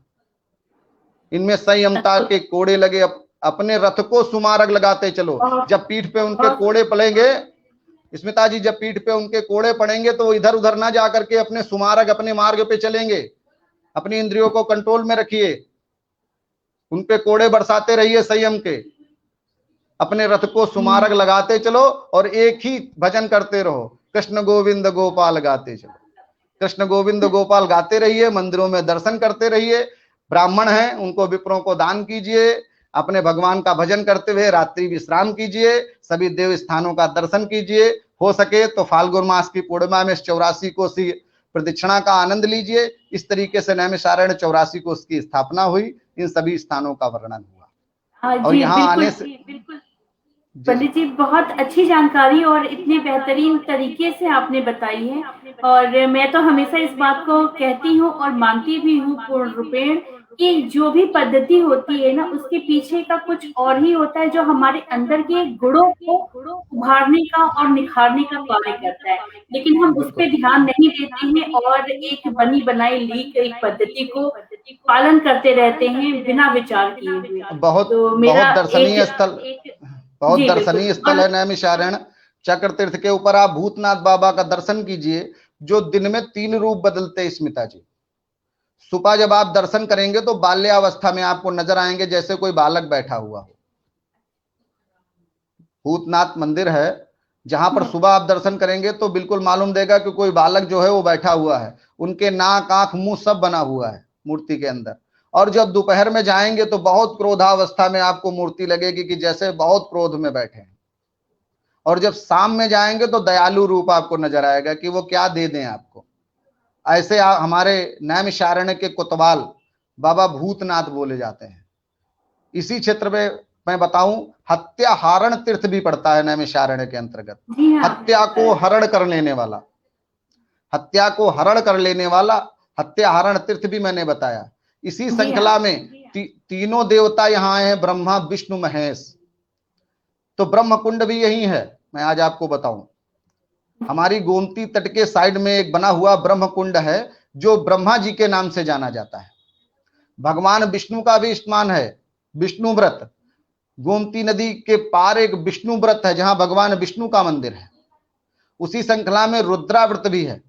इनमें संयमता के कोड़े लगे, अपने रथ को सुमार्ग लगाते चलो। जब पीठ पे उनके कोड़े पड़ेंगे, स्मिता जी, जब पीठ पे उनके कोड़े पड़ेंगे तो इधर उधर ना जाकर के अपने सुमार्ग, अपने मार्ग पे चलेंगे। अपनी इंद्रियों को कंट्रोल में रखिए, उन पे कोड़े बरसाते रहिए संयम के, अपने रथ को सुमार्ग लगाते चलो, और एक ही भजन करते रहो, कृष्ण गोविंद गोपाल गाते चलो। कृष्ण गोविंद गोपाल गाते रहिए, मंदिरों में दर्शन करते रहिए। ब्राह्मण हैं उनको विप्रों को दान कीजिए, अपने भगवान का भजन करते हुए रात्रि विश्राम कीजिए, सभी देव स्थानों का दर्शन कीजिए। हो सके तो फाल्गुन मास की पूर्णिमा में 84 कोसी प्रदक्षिणा का आनंद लीजिए। इस तरीके से नैमिषारण्य 84 कोस की स्थापना हुई, इन सभी स्थानों का वर्णन हुआ। और यहाँ आने से पंडित जी, बहुत अच्छी जानकारी और इतने बेहतरीन तरीके से आपने बताई है। और मैं तो हमेशा इस बात को कहती हूँ और मानती भी हूँ पूर्ण रूपेण कि जो भी पद्धति होती है ना, उसके पीछे का कुछ और ही होता है, जो हमारे अंदर के गुणों को उभारने का और निखारने का कार्य करता है। लेकिन हम उस पर ध्यान नहीं देते हैं और एक बनी बनाई लीक एक पद्धति को पालन करते रहते हैं बिना विचार किए हुए। बहुत तो मेरा दर्शनीय स्थल, बहुत दर्शनीय स्थल है नैमिषारण्य। चक्र तीर्थ के ऊपर आप भूतनाथ बाबा का दर्शन कीजिए, जो दिन में 3 रूप बदलते। स्मिता जी, सुबह जब आप दर्शन करेंगे तो बाल्यावस्था में आपको नजर आएंगे, जैसे कोई बालक बैठा हुआ हो। भूतनाथ मंदिर है जहां पर सुबह आप दर्शन करेंगे तो बिल्कुल मालूम देगा कि कोई बालक जो है वो बैठा हुआ है। उनके नाक आंख मुंह सब बना हुआ है मूर्ति के अंदर, और जब दोपहर में जाएंगे तो बहुत क्रोधावस्था में आपको मूर्ति लगेगी कि जैसे बहुत क्रोध में बैठे हैं। और जब शाम में जाएंगे तो दयालु रूप आपको नजर आएगा कि वो क्या दे दें आपको। ऐसे हमारे नैमिषारण्य के कोतवाल बाबा भूतनाथ बोले जाते हैं। इसी क्षेत्र में मैं बताऊं, हत्या हरण तीर्थ भी पड़ता है नैमिषारण्य के अंतर्गत। हत्या को हरण कर लेने वाला, हत्या को हरण कर लेने वाला हत्या हरण तीर्थ भी मैंने बताया। इसी श्रृंखला में तीनों देवता यहाँ आए हैं, ब्रह्मा विष्णु महेश। तो ब्रह्म कुंड भी यही है। मैं आज आपको बताऊं, हमारी गोमती तट के साइड में एक बना हुआ ब्रह्म कुंड है जो ब्रह्मा जी के नाम से जाना जाता है। भगवान विष्णु का भी स्नान है, विष्णु व्रत। गोमती नदी के पार एक विष्णु व्रत है जहां भगवान विष्णु का मंदिर है। उसी श्रृंखला में रुद्राव्रत भी है,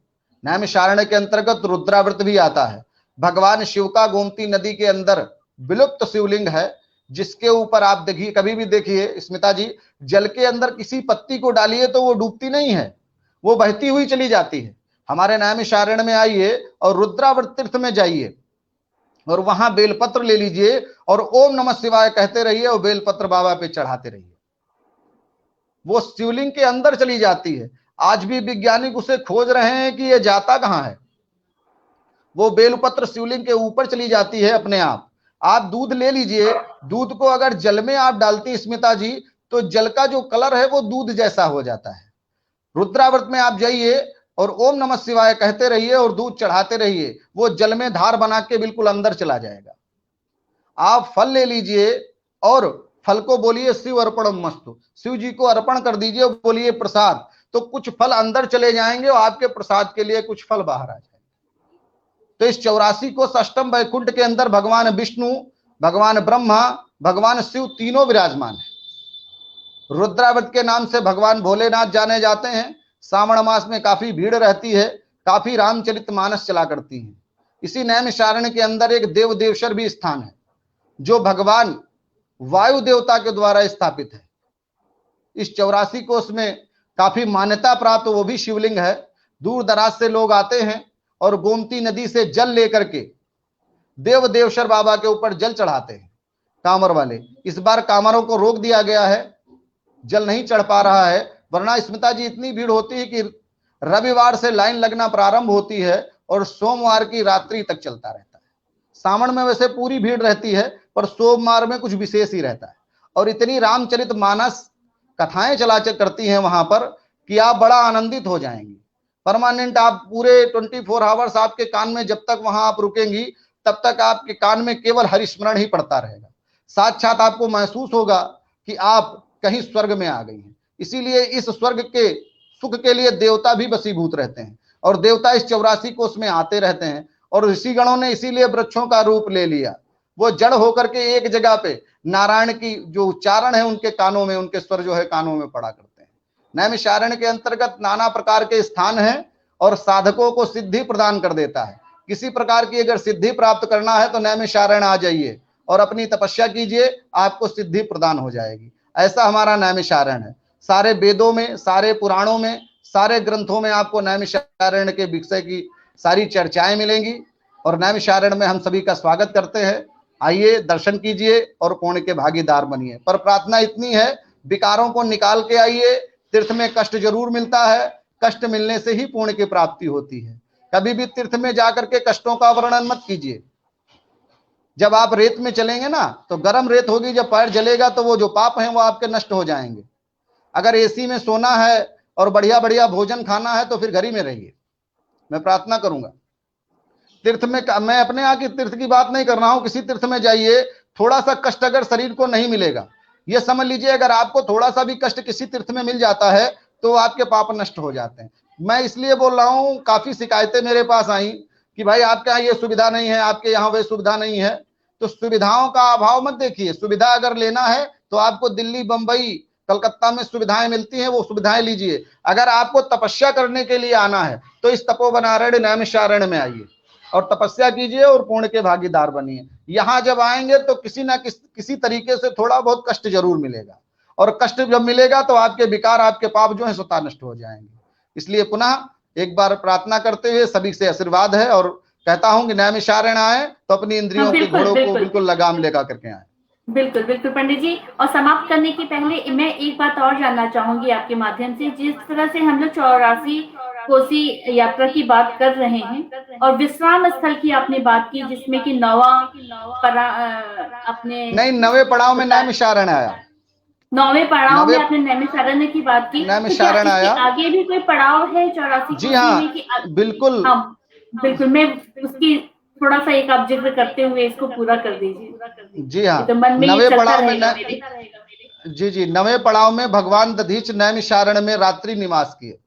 नैमिषारण्य के अंतर्गत रुद्राव्रत भी आता है। भगवान शिव का गोमती नदी के अंदर विलुप्त शिवलिंग है, जिसके ऊपर आप देखिए, कभी भी देखिए स्मिता जी, जल के अंदर किसी पत्ती को डालिए तो वो डूबती नहीं है, वो बहती हुई चली जाती है। हमारे नैमिषारण्य में आइए और रुद्राव्रत तीर्थ में जाइए और वहां बेलपत्र ले लीजिए और ओम नमः शिवाय कहते रहिए और बेलपत्र बाबा पे चढ़ाते रहिए। वो शिवलिंग के अंदर चली जाती है। आज भी वैज्ञानिक उसे खोज रहे हैं कि ये जाता कहां है। वो बेलपत्र शिवलिंग के ऊपर चली जाती है अपने आप। आप दूध ले लीजिए, दूध को अगर जल में आप डालती स्मिता जी तो जल का जो कलर है वो दूध जैसा हो जाता है। रुद्राव्रत में आप जाइए और ओम नमः शिवाय कहते रहिए और दूध चढ़ाते रहिए, वो जल में धार बना के बिल्कुल अंदर चला जाएगा। आप फल ले लीजिए और फल को बोलिए शिव अर्पणम मस्तु, शिव जी को अर्पण कर दीजिए, बोलिए प्रसाद, तो कुछ फल अंदर चले जाएंगे और आपके प्रसाद के लिए कुछ फल बाहर आ जाएंगे। तो इस 84 को अष्टम वैकुंठ के अंदर भगवान विष्णु, भगवान ब्रह्मा, भगवान शिव तीनों विराजमान है। रुद्रावत के नाम से भगवान भोलेनाथ जाने जाते हैं। श्रावण मास में काफी भीड़ रहती है, काफी रामचरितमानस चला करती है। इसी नैमिषारण्य के अंदर एक देव देवशर भी स्थान है जो भगवान वायु देवता के द्वारा स्थापित है। इस 84 कोष में काफी मान्यता प्राप्त वो भी शिवलिंग है। दूर दराज से लोग आते हैं और गोमती नदी से जल लेकर के देव देवशर बाबा के ऊपर जल चढ़ाते हैं कांवर वाले। इस बार कांवरों को रोक दिया गया है, जल नहीं चढ़ पा रहा है, वरना स्मिता जी इतनी भीड़ होती है कि रविवार से लाइन लगना प्रारंभ होती है और सोमवार की रात्रि तक चलता रहता है। सावन में वैसे पूरी भीड़ रहती है, पर सोमवार में कुछ विशेष ही रहता है। और इतनी रामचरितमानस कथाएं चला करती हैं वहां पर कि आप बड़ा आनंदित हो जाएंगे। परमानेंट आप पूरे 24 आवर्स आपके कान में, जब तक वहां आप रुकेंगी तब तक आपके कान में केवल हरिस्मरण ही पड़ता रहेगा। साक्षात आपको महसूस होगा कि आप कहीं स्वर्ग में आ गई हैं। इसीलिए इस स्वर्ग के सुख के लिए देवता भी वशीभूत रहते हैं और देवता इस 84 कोष में आते रहते हैं। और ऋषिगणों ने इसीलिए वृक्षों का रूप ले लिया। वो जड़ होकर के एक जगह पे नारायण की जो उच्चारण है उनके कानों में, उनके स्वर जो है कानों में पड़ा करते हैं। नैमिषारण्य के अंतर्गत नाना प्रकार के स्थान हैं और साधकों को सिद्धि प्रदान कर देता है। किसी प्रकार की अगर सिद्धि प्राप्त करना है तो नैमिषारण्य आ जाइए और अपनी तपस्या कीजिए, आपको सिद्धि प्रदान हो जाएगी। ऐसा हमारा नैमिषारण्य है। सारे वेदों में, सारे पुराणों में, सारे ग्रंथों में आपको नैमिषारण्य के विषय की सारी चर्चाएं मिलेंगी और नैमिषारण्य में हम सभी का स्वागत करते हैं। आइए, दर्शन कीजिए और पुण्य के भागीदार बनिए। पर प्रार्थना इतनी है, विकारों को निकाल के आइए। तीर्थ में कष्ट जरूर मिलता है, कष्ट मिलने से ही पुण्य की प्राप्ति होती है। कभी भी तीर्थ में जाकर के कष्टों का वर्णन मत कीजिए। जब आप रेत में चलेंगे ना तो गर्म रेत होगी, जब पैर जलेगा तो वो जो पाप हैं वो आपके नष्ट हो जाएंगे। अगर एसी में सोना है और बढ़िया बढ़िया भोजन खाना है तो फिर घर ही में रहिए। मैं प्रार्थना करूंगा। तीर्थ में, मैं अपने यहाँ की तीर्थ की बात नहीं कर रहा हूं, किसी तीर्थ में जाइए, थोड़ा सा कष्ट अगर शरीर को नहीं मिलेगा, ये समझ लीजिए अगर आपको थोड़ा सा भी कष्ट किसी तीर्थ में मिल जाता है तो आपके पाप नष्ट हो जाते हैं। मैं इसलिए बोल रहा हूं, काफी शिकायतें मेरे पास आई कि भाई आपके यहाँ ये सुविधा नहीं है, आपके यहाँ वे सुविधा नहीं है। तो सुविधाओं का अभाव मत देखिए। सुविधा अगर लेना है तो आपको दिल्ली, बंबई, कलकत्ता में सुविधाएं मिलती हैं, वो सुविधाएं लीजिए। अगर आपको तपस्या करने के लिए आना है तो इस तपोवनारण्य नैमिषारण्य में आइए और तपस्या कीजिए और पुण्य के भागीदार बनिए। यहाँ जब आएंगे तो किसी ना किसी तरीके से थोड़ा बहुत कष्ट जरूर मिलेगा और कष्ट जब मिलेगा तो आपके विकार, आपके पाप जो है स्वतः नष्ट हो जाएंगे। इसलिए पुनः एक बार प्रार्थना करते हुए सभी से आशीर्वाद है और कहता हूं कि नैमिषारण्य आए तो अपनी इंद्रियों के घोड़ों को बिल्कुल लगाम लेकर करके आए। बिल्कुल बिल्कुल पंडित जी। और समाप्त करने के पहले मैं एक बात और जानना चाहूंगी आपके माध्यम से, जिस तरह से हम लोग 84 कोसी यात्रा की बात कर रहे हैं और विश्राम स्थल की आपने बात की, जिसमें कि अपने नहीं, 9वें पड़ाव में नैमिषारण्य आया। 9वें पड़ाव में आपने नैमिषारण्य की बात की, नैमिषारण्य आया। आगे भी कोई पड़ाव है 84 जी हाँ, में कि बिल्कुल। हाँ बिल्कुल, मैं उसकी थोड़ा सा एक आप जिक्र करते हुए इसको पूरा कर दीजिए। जी हाँ, तो मन में 9वें पड़ाव में जी 9वें पड़ाव में भगवान दधीच नैमिषारण्य में रात्रि निवास किए।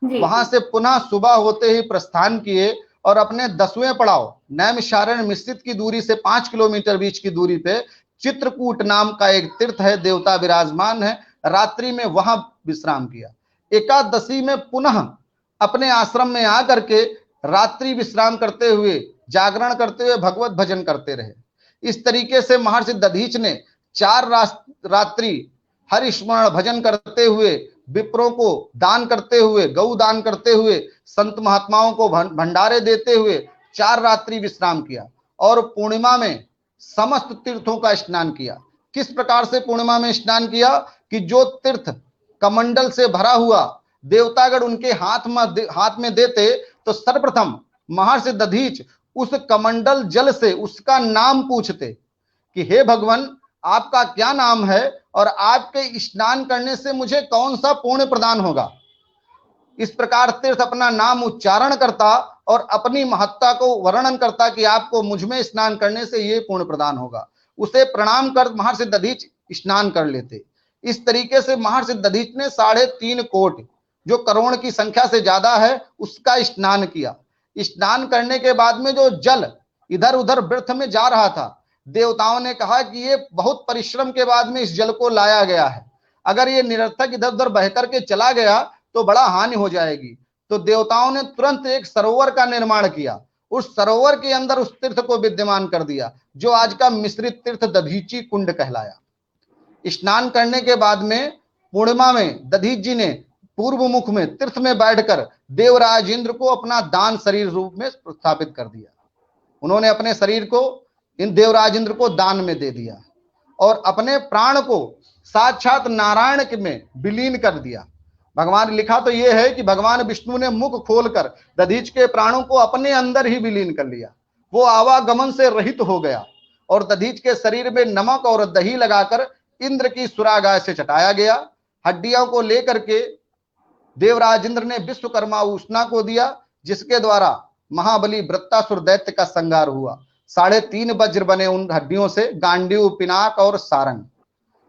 वहां से पुनः सुबह होते ही प्रस्थान किए और अपने 10वें पड़ाव नैमिषारण्य मिश्रित की दूरी से 5 किलोमीटर बीच की दूरी पे चित्रकूट नाम का एक तीर्थ है, देवता विराजमान है, रात्रि में वहां विश्राम किया। एकादशी में पुनः अपने आश्रम में आकर के रात्रि विश्राम करते हुए, जागरण करते हुए भगवत भजन करते रहे। इस तरीके से महर्षि दधीच ने 4 रात्रि हरि स्मरण भजन करते हुए, विप्रों को दान करते हुए, गौ दान करते हुए, संत महात्माओं को भंडारे देते हुए 4 रात्रि विश्राम किया और पूर्णिमा में समस्त तीर्थों का स्नान किया। किस प्रकार से पूर्णिमा में स्नान किया कि जो तीर्थ कमंडल से भरा हुआ देवतागण उनके हाथ में देते तो सर्वप्रथम महर्षि दधीच उस कमंडल जल से उसका नाम पूछते कि हे भगवान, आपका क्या नाम है और आपके स्नान करने से मुझे कौन सा पुण्य प्रदान होगा। इस प्रकार तीर्थ अपना नाम उच्चारण करता और अपनी महत्ता को वर्णन करता कि आपको मुझ में स्नान करने से ये पुण्य प्रदान होगा। उसे प्रणाम कर महर्षि दधीच स्नान कर लेते। इस तरीके से महर्षि दधीच ने 3.5 कोटि, जो करोड़ की संख्या से ज्यादा है, उसका स्नान किया। स्नान करने के बाद में जो जल इधर उधर व्यर्थ में जा रहा था, देवताओं ने कहा कि ये बहुत परिश्रम के बाद में इस जल को लाया गया है, अगर ये निरर्थक इधर उधर बह करके चला गया तो बड़ा हानि हो जाएगी। तो देवताओं ने तुरंत एक सरोवर का निर्माण किया, उस सरोवर के अंदर उस तीर्थ को विद्यमान कर दिया, जो आज का मिश्रित तीर्थ दधीची कुंड कहलाया। स्नान करने के बाद में पूर्णिमा में दधीच जी ने पूर्व मुख में तीर्थ में बैठकर देवराज इंद्र को अपना दान शरीर रूप में स्थापित कर दिया। उन्होंने अपने शरीर को इन देवराज इंद्र को दान में दे दिया और अपने प्राण को साक्षात नारायण में विलीन कर दिया। भगवान लिखा तो यह है कि भगवान विष्णु ने मुख खोलकर दधीच के प्राणों को अपने अंदर ही विलीन कर लिया। वो आवागमन से रहित हो गया और दधीच के शरीर में नमक और दही लगाकर इंद्र की सुरागाय से चटाया गया। हड्डियों को लेकर के देवराज इंद्र ने विश्वकर्मा उष्णा को दिया, जिसके द्वारा महाबली वृत्तासुर दैत्य का संहार हुआ। 3.5 वज्र बने उन हड्डियों से, गांडीव, पिनाक और सारंग।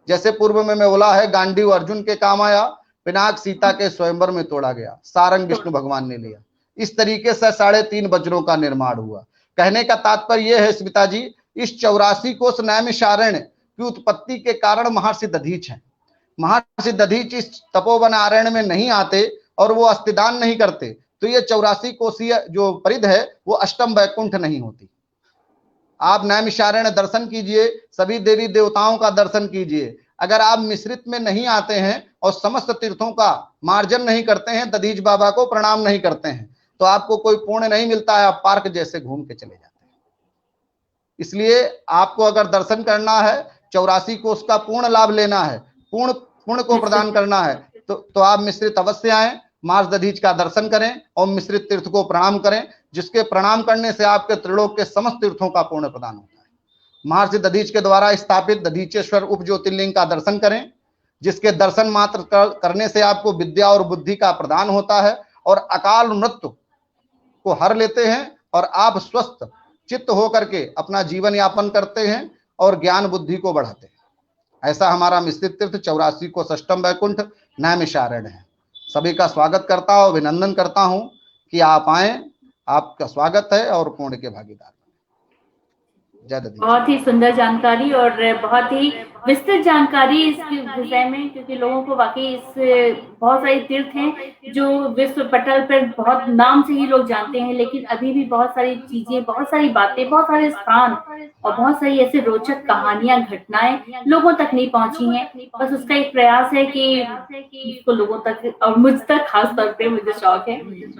जैसे पूर्व में मैं बोला है, गांडीव अर्जुन के काम आया, पिनाक सीता के स्वयंवर में तोड़ा गया, सारंग विष्णु भगवान ने लिया। इस तरीके से 3.5 वज्रों का निर्माण हुआ। कहने का तात्पर्य यह है स्मिता जी, इस 84 कोस नैमिषारण्य की उत्पत्ति के कारण महर्षि दधीच है। महर्षि दधीच इस तपोवन आरण्य में नहीं आते और वो अस्थिदान नहीं करते तो ये 84 कोसीय जो परिध है वो अष्टम वैकुंठ नहीं होती। आप नैमिषारण्य दर्शन कीजिए, सभी देवी देवताओं का दर्शन कीजिए। अगर आप मिश्रित में नहीं आते हैं और समस्त तीर्थों का मार्जन नहीं करते हैं, दधीच बाबा को प्रणाम नहीं करते हैं, तो आपको कोई पुण्य नहीं मिलता है, आप पार्क जैसे घूम के चले जाते हैं। इसलिए आपको अगर दर्शन करना है, 84 कोस का पूर्ण लाभ लेना है, पुण्य को प्रदान करना है, तो आप मिश्रित अवश्य आए, महर्षि दधीच का दर्शन करें और मिश्रित तीर्थ को प्रणाम करें, जिसके प्रणाम करने से आपके त्रिलोक के समस्त तीर्थों का पुण्य प्रदान होता है। महर्षि दधीच के द्वारा स्थापित दधीचेश्वर उप ज्योतिर्लिंग का दर्शन करें, जिसके दर्शन मात्र करने से आपको विद्या और बुद्धि का प्रदान होता है और अकाल मृत्यु को हर लेते हैं और आप स्वस्थ चित्त होकर के अपना जीवन यापन करते हैं और ज्ञान बुद्धि को बढ़ाते हैं। ऐसा हमारा मिश्रित तीर्थ 84 को अष्टम वैकुंठ नैमिषारण्य है। सभी का स्वागत करता हूं, अभिनंदन करता हूं कि आप आए, आपका स्वागत है और पुण्य के भागीदार। जय दधीच। बहुत ही सुंदर जानकारी और बहुत ही विस्तृत जानकारी इस विषय में, क्योंकि लोगों को वाकई इस बहुत सारे तीर्थ हैं जो विश्व पटल पर बहुत नाम से ही लोग जानते हैं, लेकिन अभी भी बहुत सारी चीजें, बहुत सारी बातें, बहुत सारे स्थान और बहुत सारी ऐसे रोचक कहानियां, घटनाएं लोगों तक नहीं पहुंची हैं। बस उसका एक प्रयास है कि इसको लोगों तक और मुझ तक खास तौर पे मुझे शौक है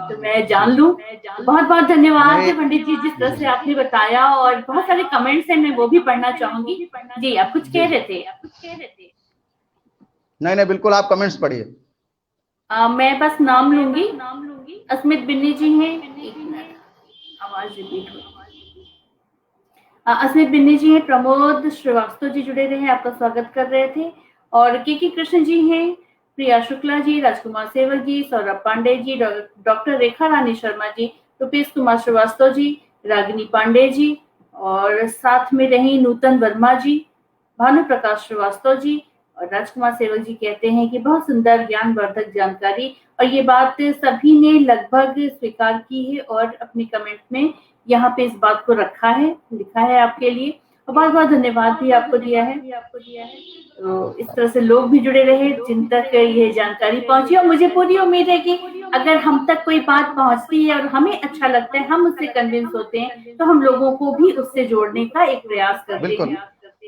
तो मैं जान लूं। बहुत बहुत धन्यवाद पंडित जी, जिस तरह से आपने बताया, और बहुत सारे कमेंट्स हैं, मैं वो भी पढ़ना चाहूंगी। जी, आप कुछ कह रहे थे? नहीं बिल्कुल, आप कमेंट्स पढ़िए। मैं बस नाम लूंगी। अस्मित बिन्नी जी हैं, आवाज रिपीट हो। अस्मित बिन्नी जी हैं, प्रमोद श्रीवास्तव जी जुड़े रहे, आपका स्वागत कर रहे थे, और के कृष्ण जी हैं, प्रिया शुक्ला जी, राजकुमार सेवक जी, सौरभ पांडे जी, डॉक्टर रेखा रानी शर्मा जी, रुपेश कुमार श्रीवास्तव जी, रागिनी पांडे जी, और साथ में रही नूतन वर्मा जी, भानु प्रकाश श्रीवास्तव जी और राजकुमार सेवक जी कहते हैं कि बहुत सुंदर ज्ञानवर्धक जानकारी, और ये बात सभी ने लगभग स्वीकार की है और अपने कमेंट में यहाँ पे इस बात को रखा है, लिखा है आपके लिए, और बहुत बहुत धन्यवाद भी आपको दिया है। तो इस तरह से लोग भी जुड़े रहे जिन तक ये जानकारी पहुंची, और मुझे पूरी उम्मीद है कि अगर हम तक कोई बात पहुंचती है और हमें अच्छा लगता है, हम उससे कन्विंस होते हैं, तो हम लोगों को भी उससे जोड़ने का एक प्रयास करते हैं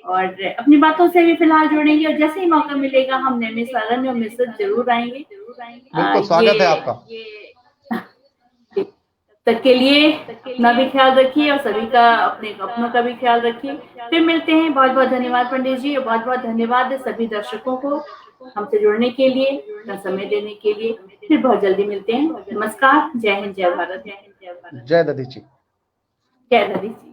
और अपनी बातों से भी फिलहाल जोड़ेंगे, और जैसे ही मौका मिलेगा हम नैमिषारण्य और मिश्र जरूर आएंगे। बिल्कुल, स्वागत है आपका। तक के लिए अपना भी ख्याल रखिए और सभी का, अपनों का भी ख्याल रखिए। फिर मिलते हैं। बहुत बहुत धन्यवाद पंडित जी, और बहुत बहुत धन्यवाद सभी दर्शकों को हमसे जुड़ने के लिए, अपना समय देने के लिए। फिर बहुत जल्दी मिलते हैं। नमस्कार, जय हिंद, जय भारत। जय दधी जी। जय दधी जी।